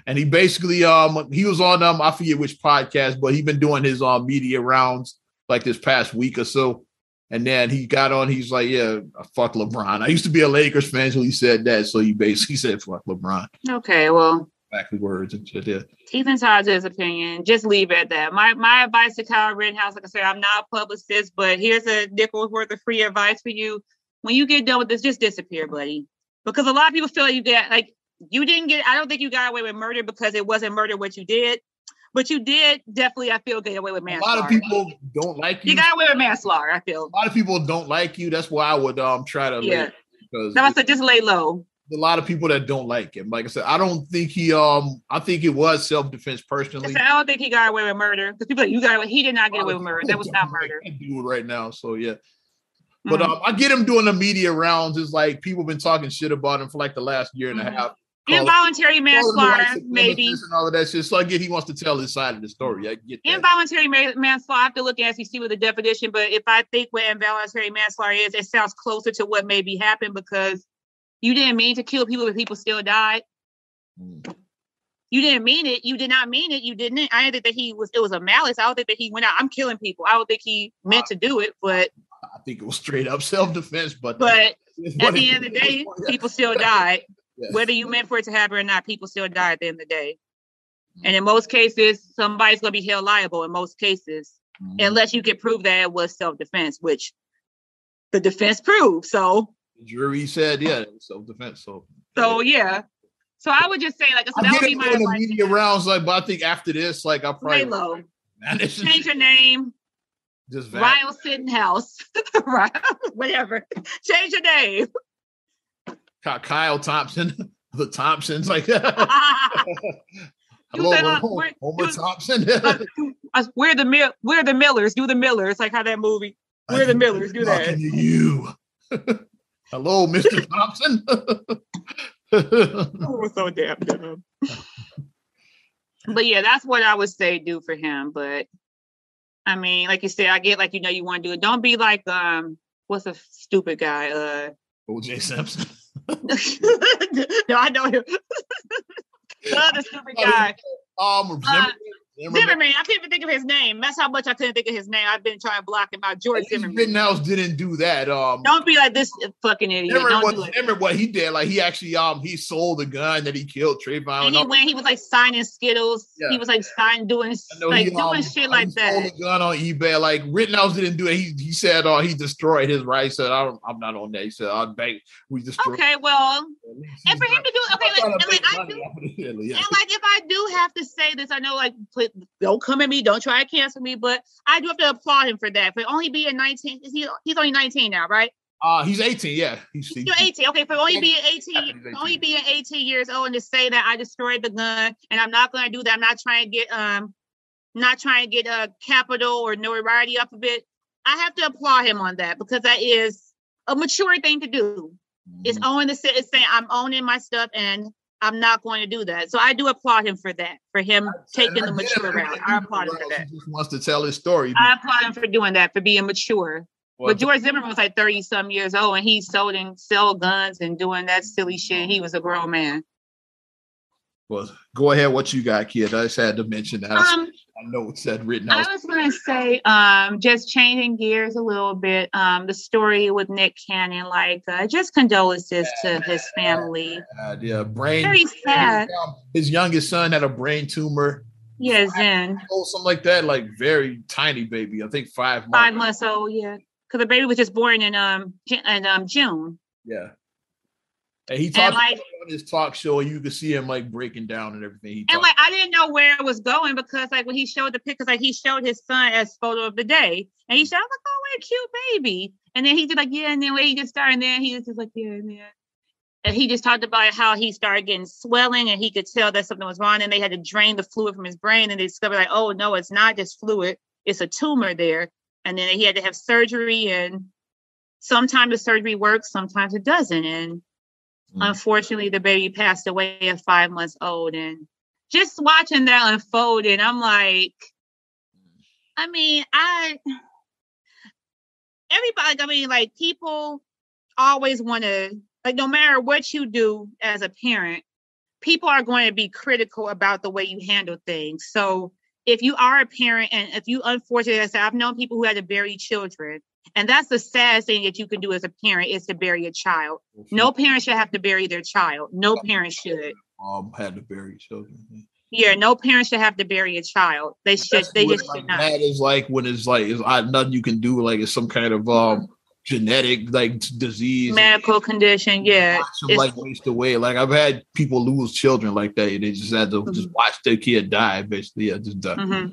and he basically he was on I forget which podcast, but he's been doing his media rounds like this past week or so. And then he got on, he's like, yeah, fuck LeBron. I used to be a Lakers fan until he said that. So he basically said, fuck LeBron. Okay, well. Exactly words and shit, yeah. He's entitled to his opinion. Just leave it at that. My advice to Kyle Rittenhouse, like I said, I'm not a publicist, but here's a nickel's worth of free advice for you. When you get done with this, just disappear, buddy. Because a lot of people feel like I don't think you got away with murder because it wasn't murder what you did. But you did definitely, I feel, get away with manslaughter. A lot of people don't like you. You got away with manslaughter, I feel. A lot of people don't like you. That's why I would try to just lay low. A lot of people that don't like him. Like I said, I don't think he I think it was self-defense personally. I don't think he got away with murder. Because people he did not get away with murder. That was not murder. Do it right now. So yeah. But I get him doing the media rounds. It's like people been talking shit about him for like the last year and a half. Involuntary manslaughter, maybe. And all of that shit. So I get he wants to tell his side of the story. I get that. Involuntary manslaughter, I have to look at SEC with the definition, but if I think what involuntary manslaughter is, it sounds closer to what maybe happened because you didn't mean to kill people, but people still died. You didn't mean it. You did not mean it. You didn't. I didn't think that it was a malice. I don't think that he went out, I'm killing people. I don't think he meant to do it, but. I think it was straight up self-defense, but at the end of the day, people still died. Yeah. Whether you meant for it to happen or not, people still die at the end of the day. And in most cases, somebody's going to be held liable in most cases, unless you can prove that it was self-defense, which the defense proved. So the jury said, yeah, it was self-defense. So yeah. So I would just say, like, so that would be my advice. Media rounds, like, but I think after this, like, I'll probably lay low. Change your name. Just Ryle Sittenhouse. Right. Whatever. Change your name. Kyle Thompson, the Thompsons, like hello, Homer Thompson. We're the Millers. Do the Millers, like how that movie. We're the Millers. Do that. To you. Hello, Mr. Thompson. Oh, so damn dumb. But yeah, that's what I would say do for him. But I mean, like you said, I get like you want to do it. Don't be like what's a stupid guy? O.J. Simpson. No, I know him. The other stupid guy. Zimmerman. I can't even think of his name. That's how much I couldn't think of his name. I've been trying to block him out. George Zimmerman. Rittenhouse didn't do that. Don't be like this fucking idiot. Remember what he did? Like he actually he sold the gun that he killed Trayvon. And he was like signing Skittles. Yeah. He was like doing shit like that. Sold the gun on eBay. Like Rittenhouse didn't do it. He said he destroyed his rights. He said I'm not on that. He said we destroyed. Okay, well, and for him to do if I do have to say this, I know like. Don't come at me. Don't try to cancel me. But I do have to applaud him for that. For only being 19, he's only 19 now, right? He's 18. Yeah, he's 18. Okay, for only being 18 years old, and to say that I destroyed the gun, and I'm not going to do that. I'm not trying to get capital or notoriety off of it. I have to applaud him on that because that is a mature thing to do. It's saying I'm owning my stuff and I'm not going to do that. So I do applaud him for that, for him taking the mature route. I applaud him for that. He just wants to tell his story. I applaud him for doing that, for being mature. Well, but George Zimmerman was like 30-some years old, and he sell guns and doing that silly shit. He was a grown man. Well, go ahead. What you got, kid? I just had to mention that. I know it said written out. I was going to say, just changing gears a little bit, the story with Nick Cannon, like just condolences to his family. Very sad. His youngest son had a brain tumor. Yeah, Zen. Something like that, like very tiny baby. I think 5 months. 5 months old, yeah. Because the baby was just born in June. Yeah. And he talked on his talk show, and you could see him like breaking down and everything. I didn't know where it was going because like when he showed the pictures, like he showed his son as photo of the day, and I was like, oh, what a cute baby. And then he did like, yeah, and then when he just started, and then he was just like, yeah, yeah. And he just talked about how he started getting swelling, and he could tell that something was wrong, and they had to drain the fluid from his brain, and they discovered like, oh no, it's not just fluid, it's a tumor there. And then he had to have surgery, and sometimes the surgery works, sometimes it doesn't. And unfortunately, the baby passed away at 5 months old. And just watching that unfold, and I'm like, I mean, people always want to, like, no matter what you do as a parent, people are going to be critical about the way you handle things. So if you are a parent, and if you, unfortunately, I've known people who had to bury children, and that's the saddest thing that you can do as a parent, is to bury a child. No parent should have to bury their child. No parent should. Had to bury children. Yeah, no parent should have to bury a child. They should. They just should not. That is like when it's like nothing you can do. Like it's some kind of genetic like disease, medical condition. Yeah, like waste away. Like I've had people lose children like that. They just had to just watch their kid die. Basically, just die.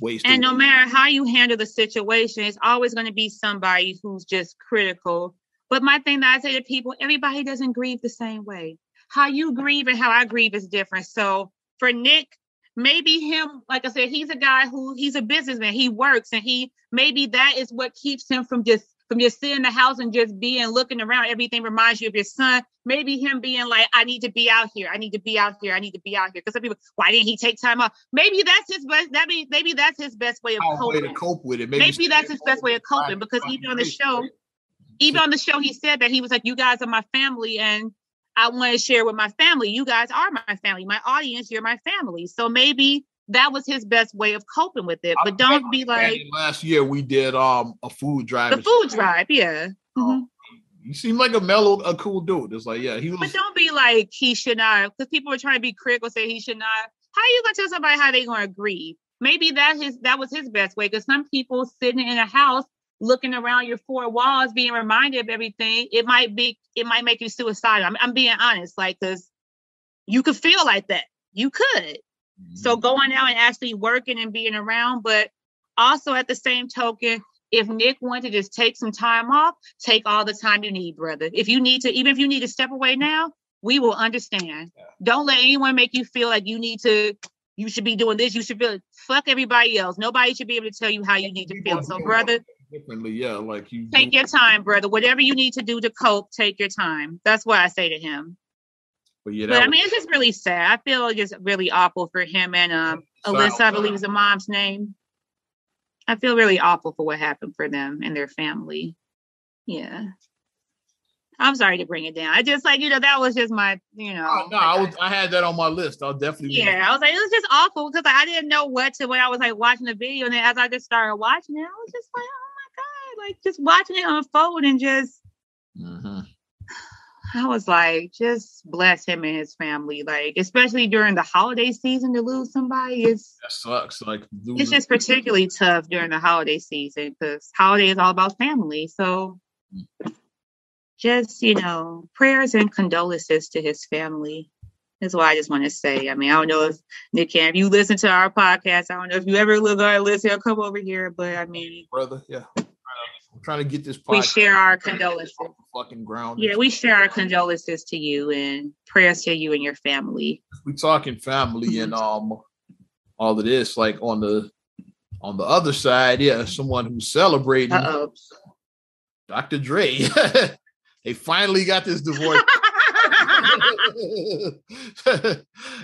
Waste. And no matter how you handle the situation, it's always going to be somebody who's just critical. But my thing that I say to people, everybody doesn't grieve the same way. How you grieve and how I grieve is different. So for Nick, maybe him, like I said, he's a guy he's a businessman. He works, and maybe that is what keeps him from just sitting in the house and just looking around. Everything reminds you of your son. Maybe him being like, I need to be out here. I need to be out here. I need to be out here. Because some people, why didn't he take time off? Maybe that's his best. Maybe that's his best way of coping. Way to cope with it. Maybe that's his best way of coping. Because even on the show, he said that he was like, you guys are my family, and I want to share with my family. You guys are my family. My audience, you're my family. So maybe that was his best way of coping with it. But don't be like, last year we did a food drive. The food drive, yeah. He seemed like a cool dude. It's like, yeah, he was. But don't be like he should not, because people were trying to be critical, say he should not. How are you gonna tell somebody how they gonna grieve? Maybe that was his best way. Because some people sitting in a house looking around your four walls, being reminded of everything, it might make you suicidal. I'm being honest, like, because you could feel like that. You could. So going out and actually working and being around, but also at the same token, if Nick wanted to just take some time off, take all the time you need, brother. If you need to, even if you need to step away now, we will understand. Yeah. Don't let anyone make you feel like you should be doing this. You should feel, fuck everybody else. Nobody should be able to tell you how you need to feel. So, brother, differently, yeah, like you take your time, brother. Whatever you need to do to cope, take your time. That's what I say to him. But I mean, it's just really sad. I feel just really awful for him and Alyssa, I believe is the mom's name. I feel really awful for what happened for them and their family. Yeah. I'm sorry to bring it down. I just that was just my, I had that on my list. I'll definitely. Yeah, I was like, it was just awful because I didn't know what to, when I was like watching the video. And then as I just started watching it, I was just like, oh my God, like just watching it unfold and just, I was like, just bless him and his family. Like, especially during the holiday season to lose somebody that sucks. Like, it's just particularly tough during the holiday season because holiday is all about family. So just, prayers and condolences to his family is what I just want to say. I mean, I don't know if Nick if you listen to our podcast, I don't know if you ever listen or come over here, but I mean, brother, yeah. I'm trying to get this podcast. We share our condolences. Fucking ground. Yeah, we share our condolences to you and prayers to you and your family. We talking family and all of this, like on the other side, yeah, someone who's celebrating. Dr. Dre. They finally got this divorce.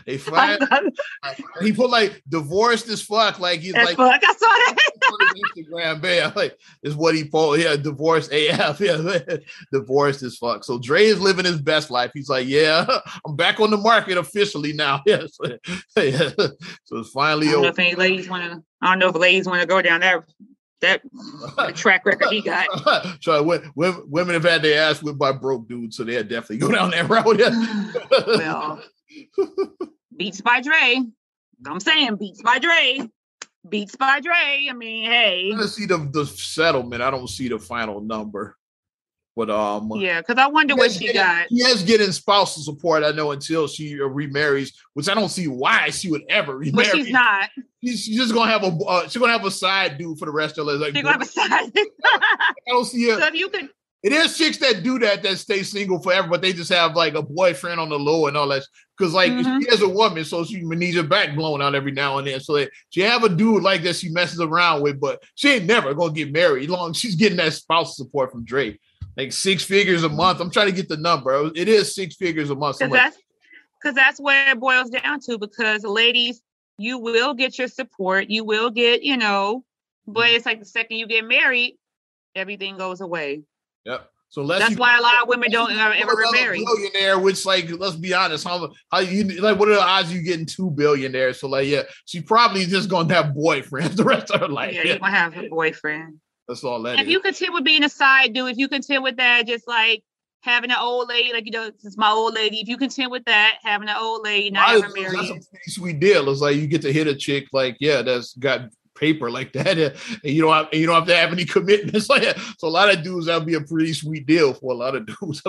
He put like divorced as fuck. Like he's like, fuck. I saw that. Instagram, man. Like is what he posted. Yeah, divorced AF. Yeah, divorced as fuck. So Dre is living his best life. He's like, yeah, I'm back on the market officially now. Yes. Yeah. So it's finally over. I don't know if ladies want to go down that track record he got. So women have had their ass whipped by broke dudes, so they'll definitely go down that road. Well, Beats by Dre. I'm saying Beats by Dre. Beats by Dre. I mean, hey. I see the settlement. I don't see the final number. But yeah, because I wonder what she got. She is getting spousal support, I know, until she remarries, which I don't see why she would ever remarry. But she's not. She's just gonna have a side dude for the rest of her life. She's gonna have a side. I don't see her. So if you could. It is chicks that do that stay single forever, but they just have like a boyfriend on the low and all that. Because like she is a woman, so she needs her back blown out every now and then. So like, she have a dude like that she messes around with, but she ain't never gonna get married. Long as she's getting that spousal support from Drake, like 6 figures a month. I'm trying to get the number. It is 6 figures a month. Because that's where it boils down to. Because ladies, you will get your support, you will get, but it's like the second you get married, everything goes away. Yep. So that's why a lot of women don't ever remarry. Billionaire, which like, let's be honest, how you like, what are the odds you getting 2 billionaires? So like, yeah, she probably just gonna have boyfriends the rest of her life. Yeah, you're gonna have a boyfriend. That's all that if is. You content with being a side dude, if you content with that, just like having an old lady, like this is my old lady. If you content with that, having an old lady, not ever married. That's a pretty sweet deal. It's like you get to hit a chick like, yeah, that's got paper like that, and you don't have to have any commitments like that. So a lot of dudes, that'd be a pretty sweet deal for a lot of dudes.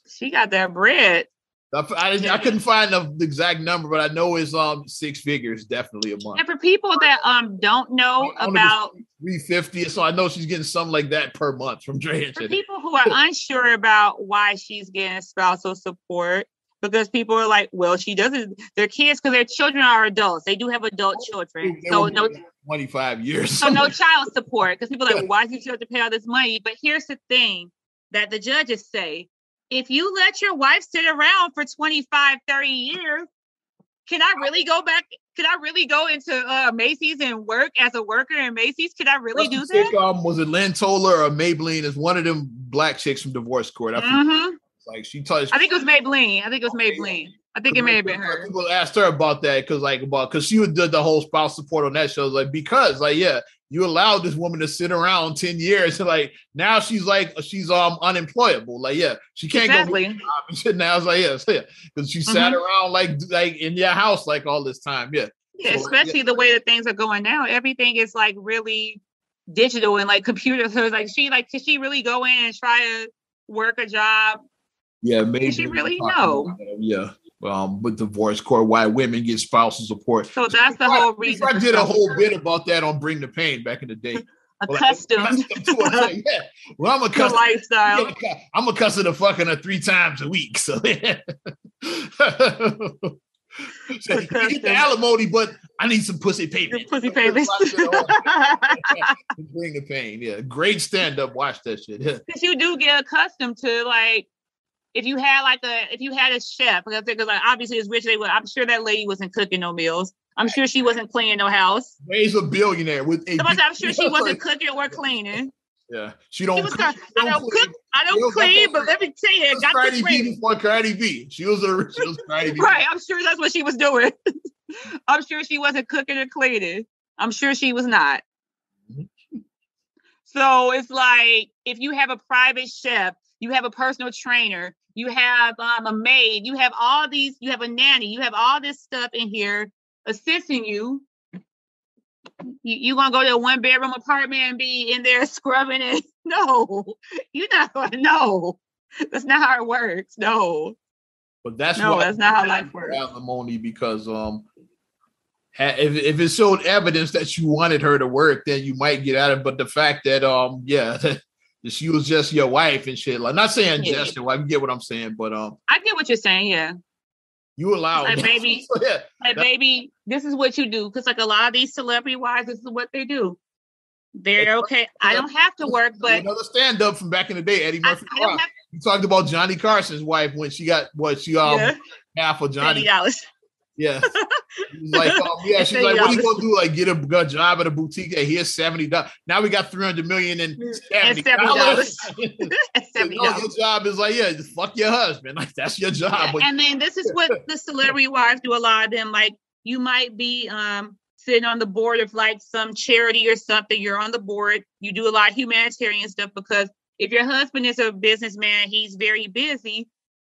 She got that bread. I couldn't find the exact number, but I know it's 6 figures definitely a month. And for people that don't know about 350, so I know she's getting something like that per month from Dre. For people who are unsure about why she's getting spousal support, because people are like, well, she doesn't. Their kids, because their children are adults. They do have adult children. So no 25 years. So no child support. Because people are like, well, why do you have to pay all this money? But here's the thing that the judges say. If you let your wife sit around for 25, 30 years, can I really go back? Can I really go into Macy's and work as a worker in Macy's? Can I really do that? Was it Lynn Toller or Maybelline? Is one of them black chicks from Divorce Court. Like she touched. I think it was Maybelline. I think it may have been her. People asked her about that because she did the whole spouse support on that show. Like, because you allowed this woman to sit around 10 years and like now she's unemployable. Like, she can't go get a job and shit now. It's like, because she sat around like in your house like all this time. Yeah, so, especially the way that things are going now. Everything is like really digital and like computers. So it's like could she really go in and try to work a job? Yeah, maybe. Did she really know? Yeah. With Divorce Court, why women get spousal support. So that's the whole reason. I did a whole bit about that on Bring the Pain back in the day. Accustomed to well, I'm accustomed lifestyle. I'm accustomed to fucking her 3 times a week. So you get the alimony, but I need some pussy payment. Pussy payments. Bring the Pain. Yeah, great stand up. Watch that shit. Because you do get accustomed to like. If you had a chef, because like obviously it's rich, I'm sure that lady wasn't cooking no meals. I'm sure she wasn't cleaning no house. Ray's a billionaire with I'm sure she wasn't cooking or cleaning. Yeah, she don't cook. I don't clean, but let me tell you, I got Cardi B before Cardi B. She was Cardi B. Right, I'm sure that's what she was doing. I'm sure she wasn't cooking or cleaning. I'm sure she was not. So it's like if you have a private chef, you have a personal trainer, you have a maid, you have a nanny, you have all this stuff in here assisting you. You gonna go to a 1-bedroom apartment and be in there scrubbing it? No, you're not gonna know. That's not how it works. No. But that's not how life works. Alimony, because if it showed evidence that you wanted her to work, then you might get at it. But the fact that she was just your wife and shit. Like, not saying just your wife. You get what I'm saying, but I get what you're saying. Yeah, you allow like, baby, baby, this is what you do. Because like a lot of these celebrity wives, this is what they do. They're okay. I don't have to work, but another stand up from back in the day, Eddie Murphy. You talked about Johnny Carson's wife when she got half of Johnny. $80. Yeah. She's like, she's like, what are you gonna do? Like, get a job at a boutique? Hey, here's $70. Now we got $300 million and $70. $70. Your job is like, just fuck your husband. Like, that's your job. Yeah, and then this is what the celebrity wives do. A lot of them, like, you might be sitting on the board of like some charity or something. You're on the board. You do a lot of humanitarian stuff, because if your husband is a businessman, he's very busy.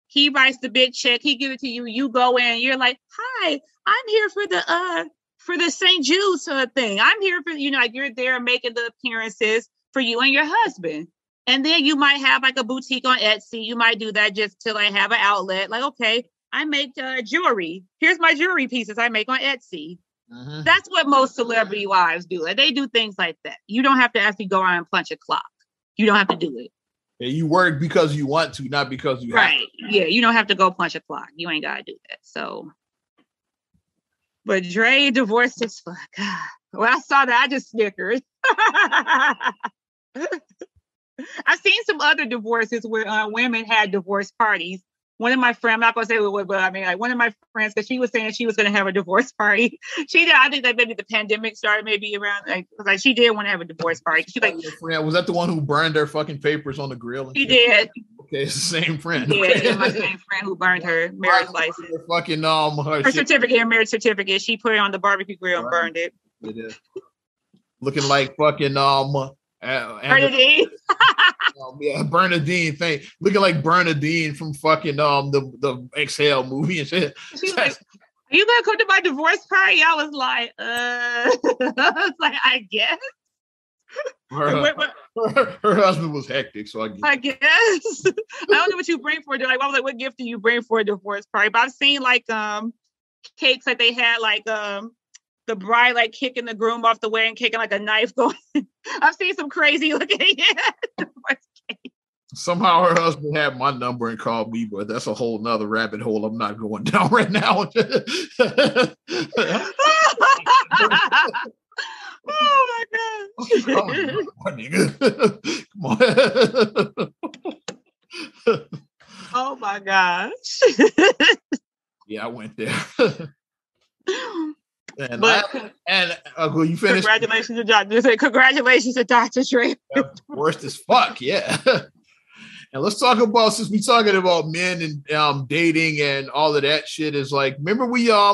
He writes the big check. He gives it to you. You go in. You're like, "Hi, I'm here for the St. Jude's thing. I'm here for like you're there making the appearances for you and your husband." And then you might have like a boutique on Etsy. You might do that just to like have an outlet. Like, okay, I make jewelry. Here's my jewelry pieces I make on Etsy. Mm-hmm. That's what most celebrity wives do. Like, they do things like that. You don't have to actually go around and punch a clock. You don't have to do it. Yeah, you work because you want to, not because you have to. Yeah, you don't have to go punch a clock. You ain't gotta do that. So, but Dre divorced his fuck. When I saw that, I just snickered. I've seen some other divorces where women had divorce parties. One of my friends, I'm not gonna say what, but I mean, like one of my friends, because she was saying she was gonna have a divorce party. She did. I think that maybe the pandemic started maybe around like she did want to have a divorce party. She like, was that the one who burned her fucking papers on the grill? She did. Okay, it's the same friend. Yeah, my same friend who burned her marriage license. Fucking her certificate, her marriage certificate. She put it on the barbecue grill and burned it. Looking like fucking Bernadine. Yeah, Bernadine thing. Looking like Bernadine from fucking the Exhale movie and shit. She was like, are you gonna come to my divorce party? I was like, I guess. Her husband was hectic, so I guess. I don't know what you bring for it. Like, I was like, what gift do you bring for a divorce party? But I've seen like cakes that they had like the bride like kicking the groom off the wedding cake and like a knife going. I've seen some crazy looking divorce cake. Somehow her husband had my number and called me, but that's a whole nother rabbit hole I'm not going down right now. Oh my god! Oh, nigga. Come on. Oh my gosh! Yeah, I went there. And you finished. Congratulations to Dr. Congratulations to Dr. Dre. Worst as fuck, yeah. And let's talk about, since we're talking about men and dating and all of that shit, is like, remember we I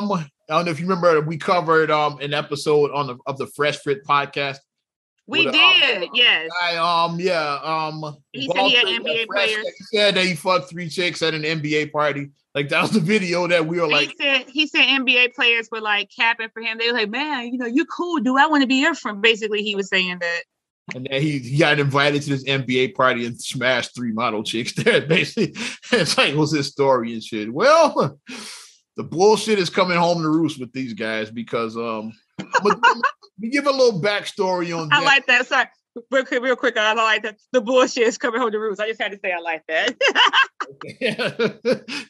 don't know if you remember, we covered an episode of the Fresh Fit podcast. We did, yes. He said he had NBA players. He said that he fucked 3 chicks at an NBA party. Like, that was the video that we were like. He said NBA players were like capping for him. They were like, man, you cool, dude. I want to be your friend. Basically, he was saying that. And then he got invited to this NBA party and smashed 3 model chicks there. Basically, it's like, what's his story and shit? Well, the bullshit is coming home to roost with these guys because we give a little backstory on. I like that. Sorry, real quick. I like that. The bullshit is coming home to roost. I just had to say I like that.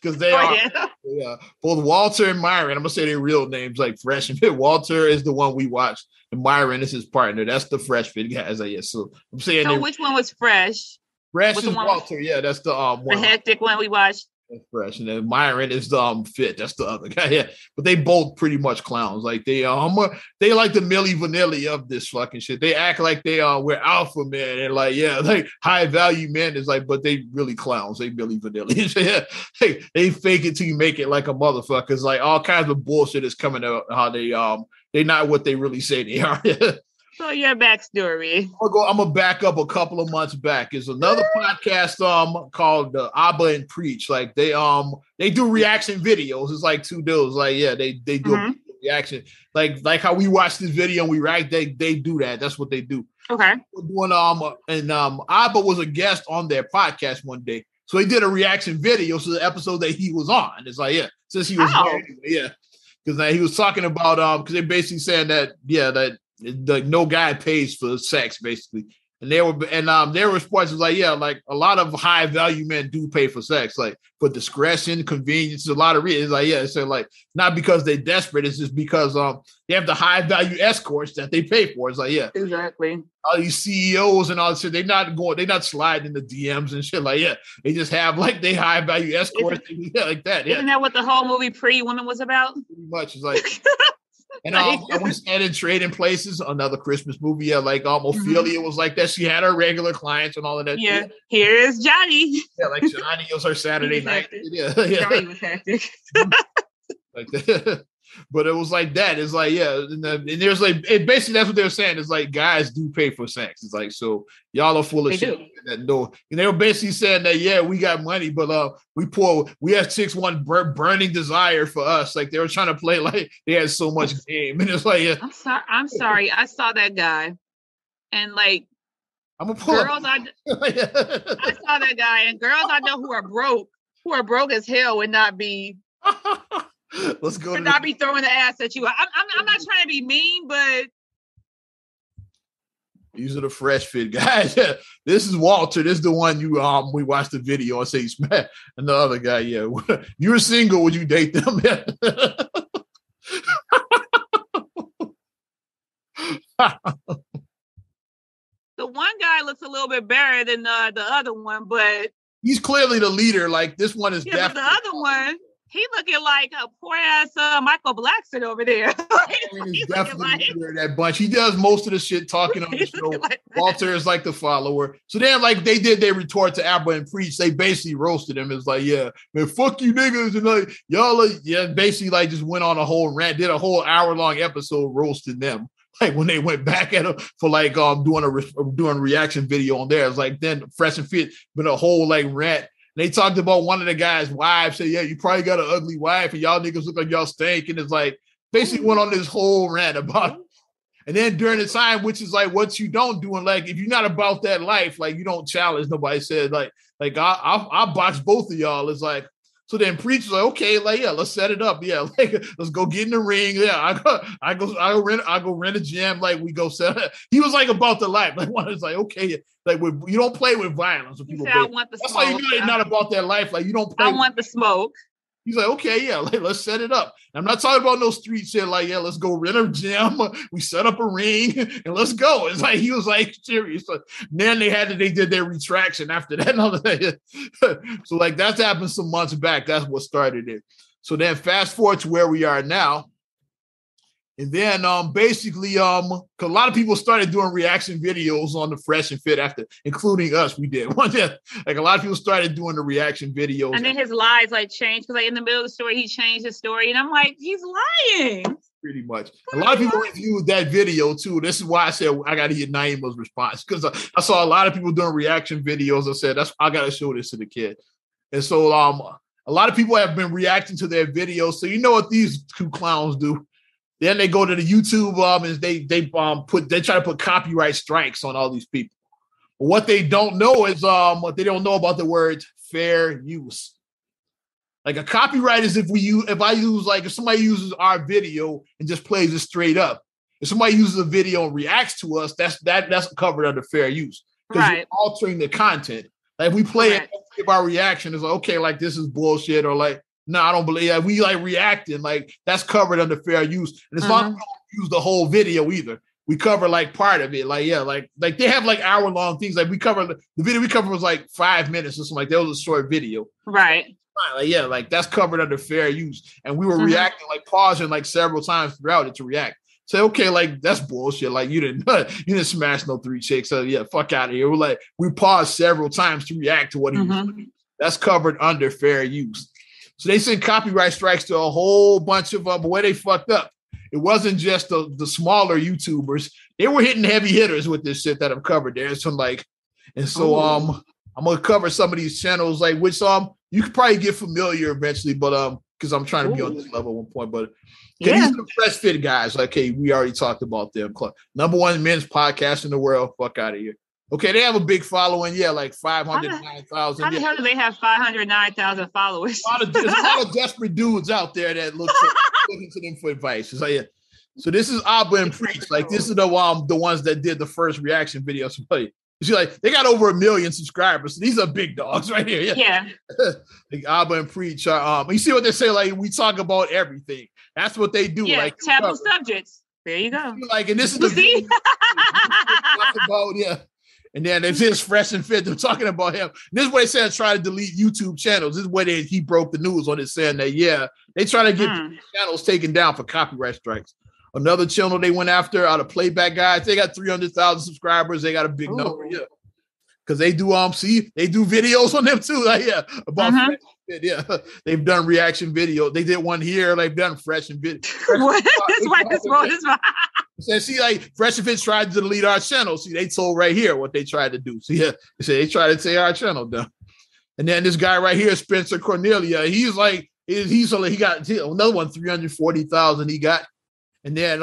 Because they are. Yeah. Both Walter and Myron. I'm gonna say their real names, like Fresh and Fit. Walter is the one we watched, and Myron is his partner. That's the Fresh Fit guys. So I'm saying. So which one was Fresh? Fresh is Walter. Yeah, that's the one. The hectic one we watched. Fresh, and then Myron is the Fit. That's the other guy. Yeah, but they both pretty much clowns. Like they like the Milli Vanilli of this fucking shit. They act like they we're alpha men and like like high value men is like, but they really clowns. They Milli Vanilli. Yeah, they fake it till you make it like a motherfucker. It's like all kinds of bullshit is coming out. How they not what they really say they are. So your backstory. I'm gonna back up a couple of months back. There's another podcast called Abba and Preach. Like they do reaction videos. It's like 2 dudes. Like they do a reaction. Like how we watch this video and we react. They do that. That's what they do. Okay. When Abba was a guest on their podcast one day, so he did a reaction video to the episode that he was on. It's like since he was there, because he was talking about because they basically saying that no guy pays for sex basically, and their response was like like a lot of high value men do pay for sex, like for discretion, convenience, a lot of reasons. Like so like not because they're desperate, it's just because they have the high value escorts that they pay for. It's like exactly. All these CEOs and all this shit, they're not sliding in the DMs and shit. Like they just have like they high value escorts like that. Isn't that what the whole movie Pretty Woman was about? Pretty much. It's like. And I was at Trading Places, another Christmas movie. Yeah, like Ophelia was like that. She had her regular clients and all of that. Yeah, here's Johnny. Yeah, like Johnny was her Saturday night. Yeah. Johnny was hectic. Like that. But it was like that. It's like, and there's like, basically that's what they're saying. It's like guys do pay for sex. It's like, so y'all are full of shit. And they were basically saying that, we got money, but we poor. We have 6'1" burning desire for us. Like they were trying to play like they had so much game. And it's like, I'm sorry. I saw that guy. And like, I'm a girls, I saw that guy, and girls I know who are broke as hell would not be. Let's go. Would not be throwing the ass at you. I'm not trying to be mean, but These are the Fresh Fit guys. This is Walter. This is the one you we watched the video and say he's mad. And the other guy, yeah. You're single, would you date them? The one guy looks a little bit better than the other one, but he's clearly the leader. Like this one is definitely. But the other one, he looking like a poor ass Michael Blackson over there. He's definitely the leader of that bunch. He does most of the shit talking on the show. Like Walter is like the follower. So then, like they did their retort to Abba and Preach. They basically roasted him. It's like, yeah, man, fuck you niggas, and like y'all, basically like just went on a whole rant, did a whole hour-long episode roasting them. Like when they went back at him for like doing a reaction video on there, it's like then Fresh and Fit been a whole like rant. They talked about one of the guys' wives. Said, yeah, you probably got an ugly wife, and y'all niggas look like y'all stink. And it's like basically went on this whole rant about it. And then during the time, which is like what you don't do, and like if you're not about that life, like you don't challenge. Nobody said like I'll box both of y'all. It's like. So then Preach was like, okay, like, yeah, let's set it up. Yeah, like, let's go get in the ring. Yeah, I go rent a gym. Like, we go set it. He was like about the life. Like, one is like, okay, like, you don't play with violence. When people I want the That's smoke. why you're not about that life. Like, you don't play. I want the smoke. He's like, okay, yeah, like, let's set it up. And I'm not talking about no street shit. Like, yeah, let's go rent a gym. We set up a ring and let's go. It's like he was like serious. So then they did their retraction after that. So like that's happened some months back. That's what started it. So then fast forward to where we are now. And then basically, cause a lot of people started doing reaction videos on the Fresh and Fit after, including us. We did one day. Like a lot of people started doing the reaction videos. And then his lies like changed because like in the middle of the story, he changed his story. And I'm like, he's lying. Pretty much. A lot of people reviewed that video too. This is why I said I got to get Naima's response because I saw a lot of people doing reaction videos. I said, I got to show this to the kid. And so a lot of people have been reacting to their videos. So you know what these two clowns do? Then they go to the YouTube and they try to put copyright strikes on all these people. But what they don't know is what they don't know about the word fair use. Like a copyright is if somebody uses our video and just plays it straight up. If somebody uses a video and reacts to us, that's covered under fair use because you're altering the content. Like if we play it, give our reaction, it's like okay, like this is bullshit or like. No, I don't believe that. We like reacting, like that's covered under fair use. And it's not we don't use the whole video either. We cover like part of it. Like, yeah, like they have like hour-long things. Like we cover the video we covered was like 5 minutes or something like that. Was a short video. Right. Like, yeah, like that's covered under fair use. And we were reacting, like pausing like several times throughout it to react. Say, okay, like that's bullshit. Like you didn't smash no 3 chicks. So yeah, fuck out of here. We're like, we paused several times to react to what he was doing. That's covered under fair use. So they sent copyright strikes to a whole bunch of but where they fucked up. It wasn't just the smaller YouTubers. They were hitting heavy hitters with this shit that I've covered there. So like, and so I'm gonna cover some of these channels, like which you could probably get familiar eventually, but because I'm trying to be on this level at one point. But these are the Fresh Fit guys. Like, hey, we already talked about them. Number 1 men's podcast in the world. Fuck out of here. Okay, they have a big following. Yeah, like 509,000. How the hell do they have 509,000 followers? There's a lot of desperate dudes out there that looking to them for advice. So, yeah. So this is Abba and Preach. Like this is the ones that did the first reaction videos. She's like, they got over 1 million subscribers. So these are big dogs right here. Yeah. Like Abba and Preach are. You see what they say? Like we talk about everything. That's what they do. Yeah, like taboo subjects. There you go. Like, and this is the talk about And then if it's Fresh and Fit, they're talking about him. This is what they said, try to delete YouTube channels. This is where he broke the news on it, saying that, yeah, they try to get channels taken down for copyright strikes. Another channel they went after out of Playback Guys, they got 300,000 subscribers. They got a big number, yeah. Because they do they do videos on them too. Like, yeah, about Fresh and Fit, yeah. They've done reaction video. They did one here. They've done Fresh and Fit. What? This one. So see, like Fresh and Fit tried to delete our channel. See, they told right here what they tried to do. See, yeah, they tried to take our channel down. And then this guy right here, Spencer Cornelia, he's like, he got another one, 340,000 he got. And then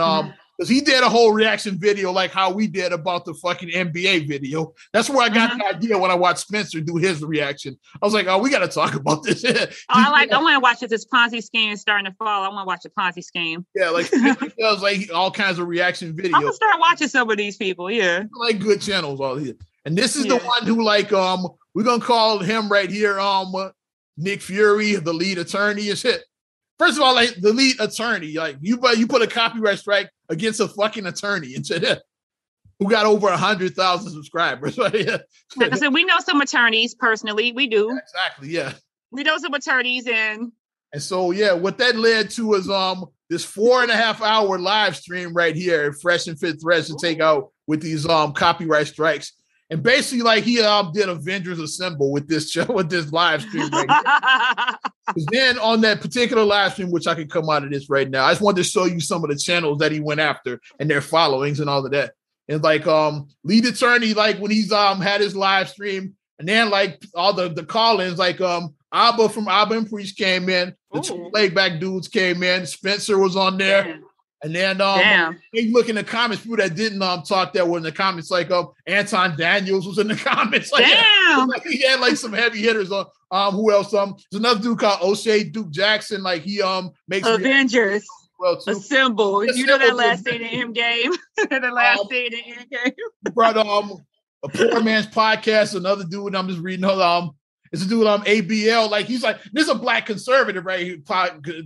Because he did a whole reaction video like how we did about the fucking NBA video. That's where I got the idea when I watched Spencer do his reaction. I was like, oh, we got to talk about this. I want to watch this Ponzi scheme starting to fall. I want to watch the Ponzi scheme. Yeah, like Spencer does like all kinds of reaction videos. I'm gonna start watching some of these people. Yeah, like good channels all here. And this is the one who like we're gonna call him right here Nick Fury, the lead attorney and shit. First of all, like the lead attorney, like you put a copyright strike against a fucking attorney and said who got over 100,000 subscribers. Like I said, we know some attorneys personally. We do. Exactly. Yeah. We know some attorneys and so what that led to is this 4.5 hour live stream right here, Fresh and Fit Threads to take out with these copyright strikes. And basically, like he did Avengers Assemble with this show, with this live stream. Right then on that particular live stream, which I can come out of this right now, I just wanted to show you some of the channels that he went after and their followings and all of that. And like lead attorney, like when he's had his live stream, and then like all the call-ins, like Abba from Abba and Preach came in, the two Playback dudes came in, Spencer was on there. Damn. And then you look in the comments, people that didn't talk that were in the comments, like Anton Daniels was in the comments. Like, damn. Like, he had like some heavy hitters on. Who else? There's another dude called O'Shea Duke Jackson. Like he makes Avengers Assemble. You know that last scene in Endgame. The last scene in Endgame. Brought a Poor Man's Podcast. Another dude. I'm just reading. It's a dude ABL. Like he's like, this is a black conservative right here,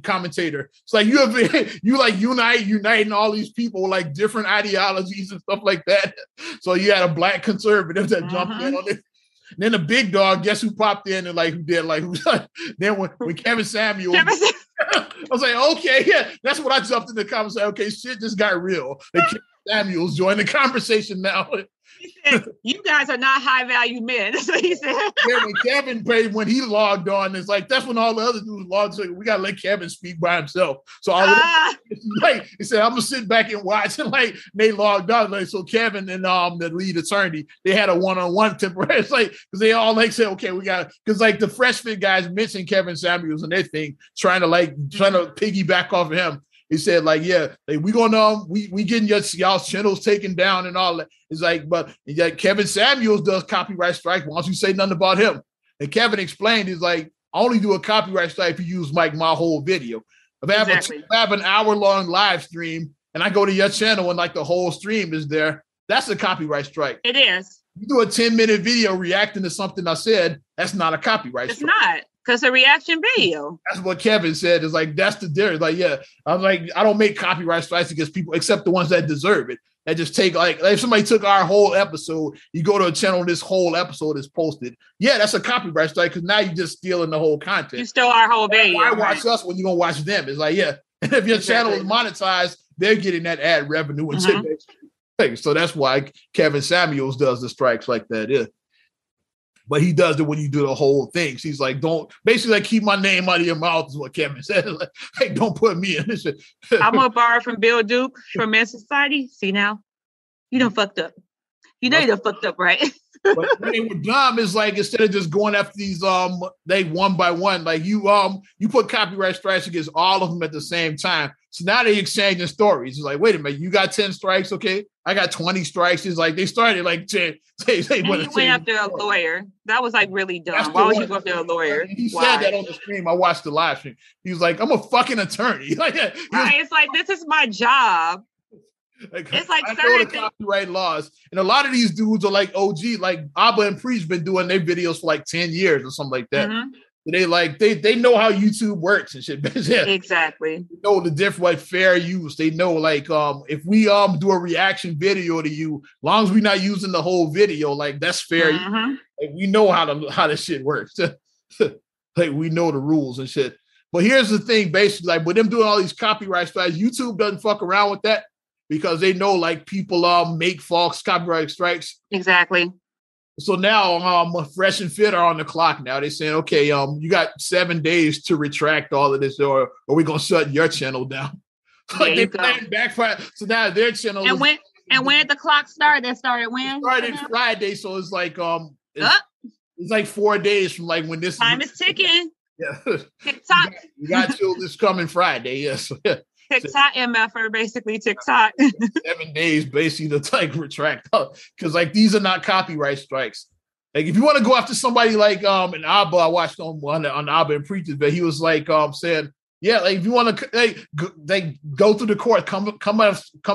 commentator. It's like you like uniting all these people with like different ideologies and stuff like that. So you had a black conservative that jumped in on it. And then the big dog, guess who popped in and like who did like then when Kevin Samuels. I was like, okay, yeah, that's what I jumped in the comments. Like, okay, shit just got real. Like Kevin Samuels joined the conversation now. He said, you guys are not high value men. That's what he said. Yeah, when Kevin paid, when he logged on, it's like that's when all the other dudes logged. So we gotta let Kevin speak by himself. So like he said, I'm gonna sit back and watch. And like they logged on, like so Kevin and the lead attorney, they had a one-on-one temporary. It's like because they all like said, okay, we got because like the Fresh Fit guys mentioned Kevin Samuels and their thing, trying to piggyback off of him. He said, like, yeah, like, we gonna we getting y'all's channels taken down and all that. It's like, but Kevin Samuels does copyright strike. Why don't you say nothing about him? And Kevin explained, he's like, I only do a copyright strike if you use like my whole video. If I have an hour-long live stream and I go to your channel and like the whole stream is there, that's a copyright strike. It is. You do a 10-minute video reacting to something I said, that's not a copyright strike. It's not. Because a reaction video. That's what Kevin said. Is like, that's the difference. Like, yeah, I'm like, I don't make copyright strikes against people except the ones that deserve it. That just take like if somebody took our whole episode, you go to a channel, this whole episode is posted. Yeah, that's a copyright strike because now you're just stealing the whole content. You stole our whole video. Why watch us when you're gonna watch them? It's like, yeah. And if your channel is monetized, they're getting that ad revenue and shit. So that's why Kevin Samuels does the strikes like that. Yeah. But he does it when you do the whole thing. So he's like, don't basically like keep my name out of your mouth is what Kevin said. Like, hey, don't put me in this. I'm gonna borrow from Bill Duke from Men's Society. See now, you done fucked up. You know you done fucked up, right? But when they were dumb, is like instead of just going after these they one by one, like you put copyright strikes against all of them at the same time. So now they exchanging stories. It's like, wait a minute, you got 10 strikes, okay? I got 20 strikes. It's like they started like 10. They went after a lawyer. That was like really dumb. Why would you go after a lawyer? He said that on the stream. I watched the live stream. He was like, I'm a fucking attorney. Like, it's like, this is my job. Like, it's like I know the copyright laws. And a lot of these dudes are like OG, like Abba and Preach been doing their videos for like 10 years or something like that. They know how YouTube works and shit. Exactly. They know the different like fair use. They know like if we do a reaction video to you, as long as we're not using the whole video, like that's fair. Like, we know how the shit works. Like we know the rules and shit. But here's the thing, basically, like with them doing all these copyright strikes, YouTube doesn't fuck around with that because they know like people make false copyright strikes. Exactly. So now Fresh and Fit are on the clock now. They're saying, okay, you got 7 days to retract all of this or we're going to shut your channel down. Like they playing backfire. So now their channel and when did the clock start? That started when? It started Friday. So it's like it's like 4 days from like when this time is ticking. Yeah. TikTok. You got till this coming Friday. Yes. TikTok MFer, basically TikTok. 7 days basically to like retract because like these are not copyright strikes. Like if you want to go after somebody like an Abba, I watched on Abba and Preachers, but he was like saying, yeah, like if you want to go through the court, come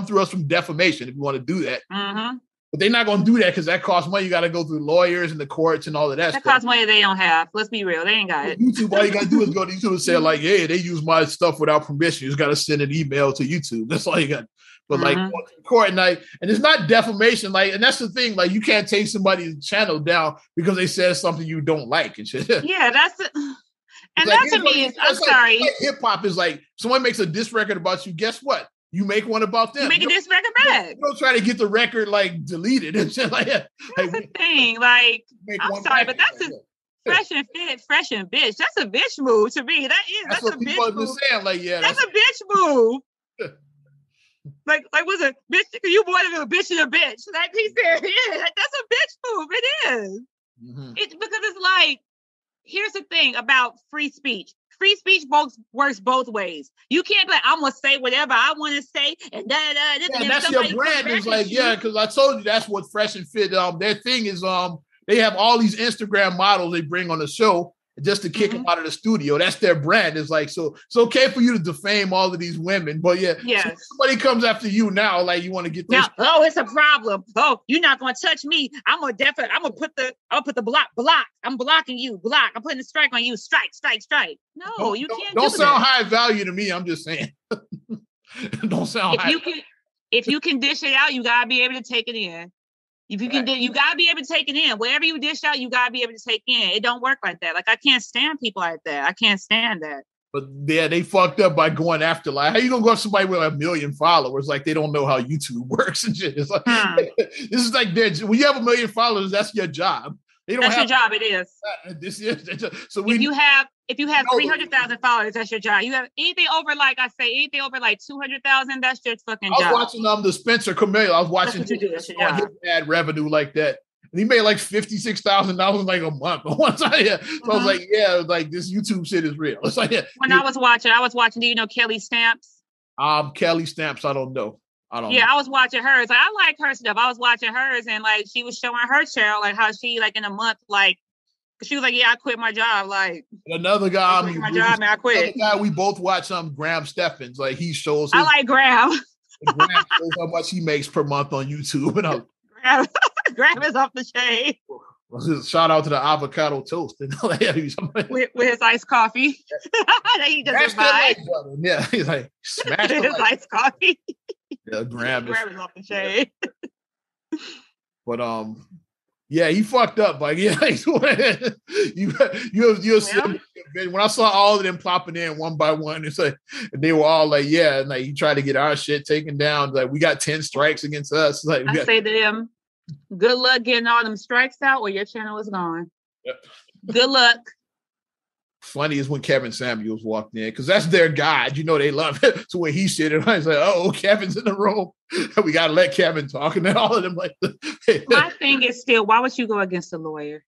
through us from defamation if you want to do that. Mm-hmm. But they're not going to do that because that costs money. You got to go through lawyers and the courts and all of that. That costs money they don't have. Let's be real, they ain't got it. YouTube, all you got to do is go to YouTube and say like, "Hey, they use my stuff without permission." You just got to send an email to YouTube. That's all you got. But like court night, and it's not defamation. Like, and that's the thing. Like, you can't take somebody's channel down because they said something you don't like and shit. Yeah, that's it. And like, that to me is, I'm sorry. Like hip hop is like someone makes a diss record about you. Guess what? You make one about them. You make a diss record back. You don't try to get the record like deleted and shit like that. That's the thing. Like, I'm sorry, but that's a fresh and fit, fresh and bitch. That's a bitch move to me. That's a bitch move. Saying, like, yeah, that's a bitch move. like was a bitch? You wanted a bitch and a bitch. Like he said, yeah, that's a bitch move. It is. Mm-hmm. It's because it's like, here's the thing about free speech. Free speech works both ways. You can't be like, I'm gonna say whatever I want to say, and and that's your brand. Is like, yeah, because I told you that's what Fresh and Fit. Their thing is, they have all these Instagram models they bring on the show just to kick them out of the studio. That's their brand. It's like, so it's okay for you to defame all of these women, but yeah, so somebody comes after you now, like you want to get this. Now, oh, it's a problem. Oh, you're not gonna touch me. I'm gonna put the block. I'm blocking you. Block. I'm putting a strike on you. Strike. No, you can't. Don't sound high value to me. I'm just saying. Don't sound high. If you can dish it out, you gotta be able to take it in. If you can, you gotta be able to take it in. Whatever you dish out, you gotta be able to take in. It don't work like that. Like, I can't stand people like that. I can't stand that. But yeah, they fucked up by going after, like, how you gonna go after somebody with 1 million followers? Like, they don't know how YouTube works and shit. It's like this is like when you have 1 million followers, that's your job. That's your job. It is. So if you have 300,000 followers, that's your job. You have anything over anything over 200,000, that's your fucking job. I was watching the Spencer Camille. I was watching his ad revenue like that. And he made like $56,000 like a month. One time, yeah. So I was like, yeah, like this YouTube shit is real. It's like, yeah. When I was watching, do you know Kelly Stamps? Kelly Stamps, I don't know. Yeah, I was watching hers. Like, I like her stuff. I was watching hers, and like she was showing her channel, like how she like in a month, like she was like, "Yeah, I quit my job." Like another guy, my job, man, I quit. Another guy we both watch, Graham Steffens. Like he shows. I like Graham. Graham shows how much he makes per month on YouTube, and Graham is off the chain. Shout out to the avocado toast and with his iced coffee. He doesn't buy. Yeah, he's like smash his iced coffee. Yeah, Graham is off the chain. But yeah, he fucked up. Like, yeah, you when I saw all of them popping in one by one, it's like they were all like, yeah, and like he tried to get our shit taken down. Like, we got 10 strikes against us. Like, I say to them, good luck getting all them strikes out, or your channel is gone. Yep. Good luck. Funny is when Kevin Samuels walked in, because that's their guy. You know they love it. So when he said it, I was like, oh, Kevin's in the room. We got to let Kevin talk. And then all of them like, my thing is still, why would you go against a lawyer?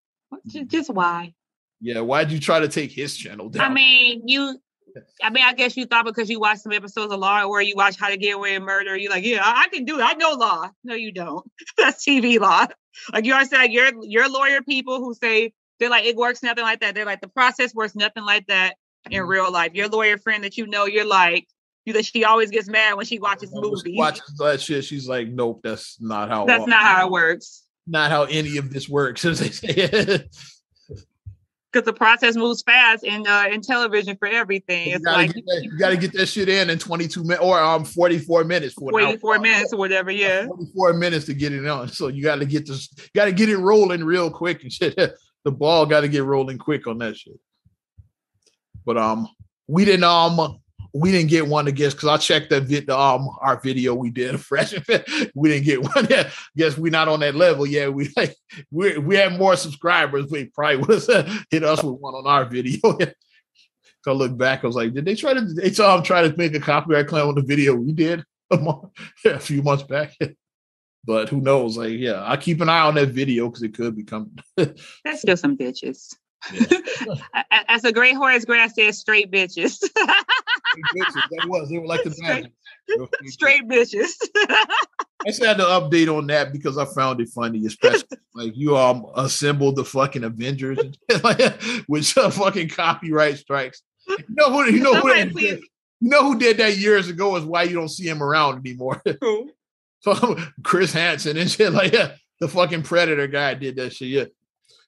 Just why? Yeah, why'd you try to take his channel down? I guess you thought because you watched some episodes of Law, or you watch How to Get Away with Murder, you're like, yeah, I can do it. I know law. No, you don't. That's TV law. Like you always say, like, your lawyer people who say, they're like, it works nothing like that. They're like, the process works nothing like that in real life. Your lawyer friend that you know, you're like, she always gets mad when she watches movies. She watches that shit. She's like, nope, that's not how it works. Not how any of this works, as they say. Because the process moves fast in television for everything. You gotta get that shit in 22 minutes or 44 minutes. 44 minutes or whatever, yeah. 44 minutes to get it on. So you gotta get it rolling real quick and shit. The ball got to get rolling quick on that shit. But we didn't get one to guess because I checked that our video we did fresh. We didn't get one. Yeah, guess we're not on that level. Yeah, we had more subscribers. We probably would have hit us with one on our video. So I look back, I was like, they saw him try to make a copyright claim on the video we did a few months back. But who knows? Like, yeah, I keep an eye on that video because it could be coming. That's still some bitches. Yeah. As a great Horace Grant says, straight bitches. They were like the bad straight bitches. I just had to update on that because I found it funny, especially like you all assembled the fucking Avengers with some fucking copyright strikes. You know who did that years ago is why you don't see him around anymore. Who? So Chris Hansen and shit like the fucking Predator guy did that shit. Yeah.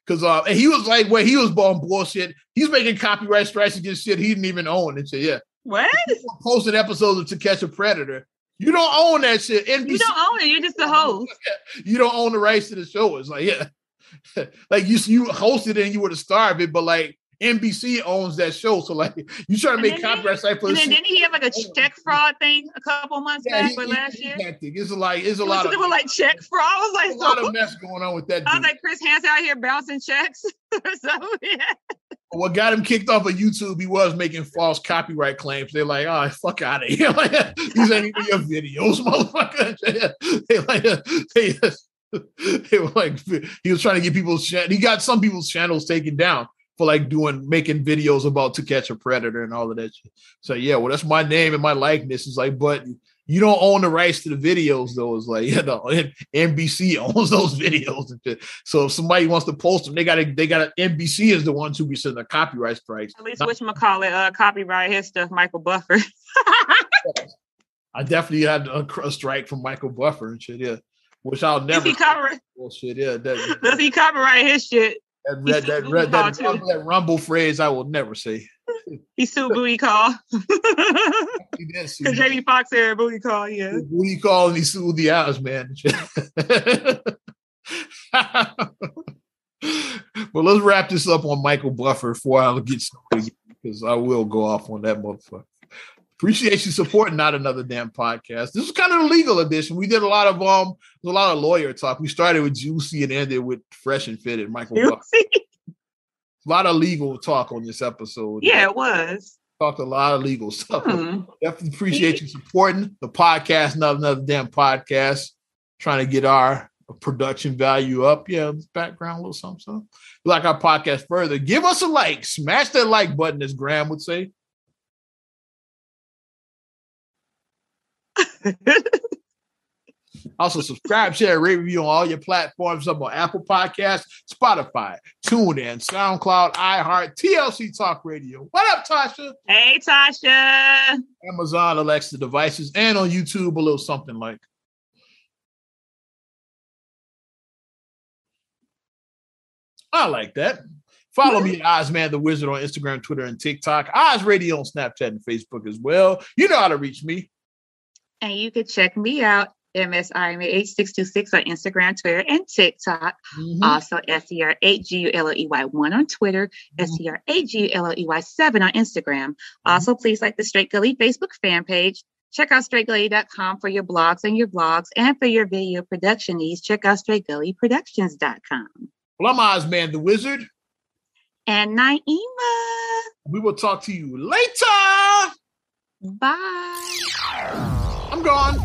Cause and he was like, he was on bullshit. He's making copyright strikes against shit he didn't even own and shit. Yeah. What? Posting episodes of To Catch a Predator. You don't own that shit. NBC, you don't own it. You're just the host. You don't own the rights to the show. It's like, yeah. Like you hosted it and you were the star of it, but like NBC owns that show. So like you trying to make copyright strike for and then didn't he have like a check fraud thing a couple months back or last year? It's a lot of like check fraud. I was like, a lot of mess going on with that. I was like, Chris Hansen out here bouncing checks. So yeah. What got him kicked off of YouTube, he was making false copyright claims. They're like, oh, fuck out of here. Like, these ain't even your videos, motherfucker. They were like, he was trying to get people's he got some people's channels taken down for like making videos about To Catch a Predator and all of that shit. So yeah, well, that's my name and my likeness. It's like, but you don't own the rights to the videos, though. It's like, NBC owns those videos and shit. So if somebody wants to post them, they got NBC is the ones who be sending the copyright strikes. At least whatchamacallit, copyright his stuff, Michael Buffer. I definitely had a strike from Michael Buffer and shit, yeah. Which I'll never. Bullshit, yeah. Does he copyright his shit? That Rumble phrase I will never say. He sued Booty Call. Because Jamie Foxx era Booty Call, yeah. Booty Call and he sued the Oz man. But let's wrap this up on Michael Buffer before I get started because I will go off on that motherfucker. Appreciate you supporting Not Another Damn Podcast. This is kind of the legal edition. We did a lot of lawyer talk. We started with Juicy and ended with Fresh and Fitted, Michael Buffer. A lot of legal talk on this episode. Yeah, it was. Talked a lot of legal stuff. Definitely appreciate you supporting the podcast, Not Another Damn Podcast. Trying to get our production value up. Yeah, background, a little something. Like our podcast further. Give us a like. Smash that like button, as Graham would say. Also, subscribe, share, rate, review on all your platforms. Up on Apple Podcasts, Spotify, TuneIn, SoundCloud, iHeart, TLC Talk Radio. What up, Tasha? Hey, Tasha. Amazon Alexa devices, and on YouTube, a little something like. I like that. Follow me at Ozman the Wizard on Instagram, Twitter, and TikTok. Oz Radio on Snapchat and Facebook as well. You know how to reach me. And you can check me out, MSIMA8626 on Instagram, Twitter, and TikTok. Also, SCR8GULLEY1 on Twitter, SCR8GULLEY7 on Instagram. Also, please like the Straight Gully Facebook fan page. Check out straightgully.com for your blogs and your vlogs. And for your video production needs, check out straightgullyproductions.com. Well, I'm Ozman the Wizard. And Naima. We will talk to you later. Bye. I'm gone.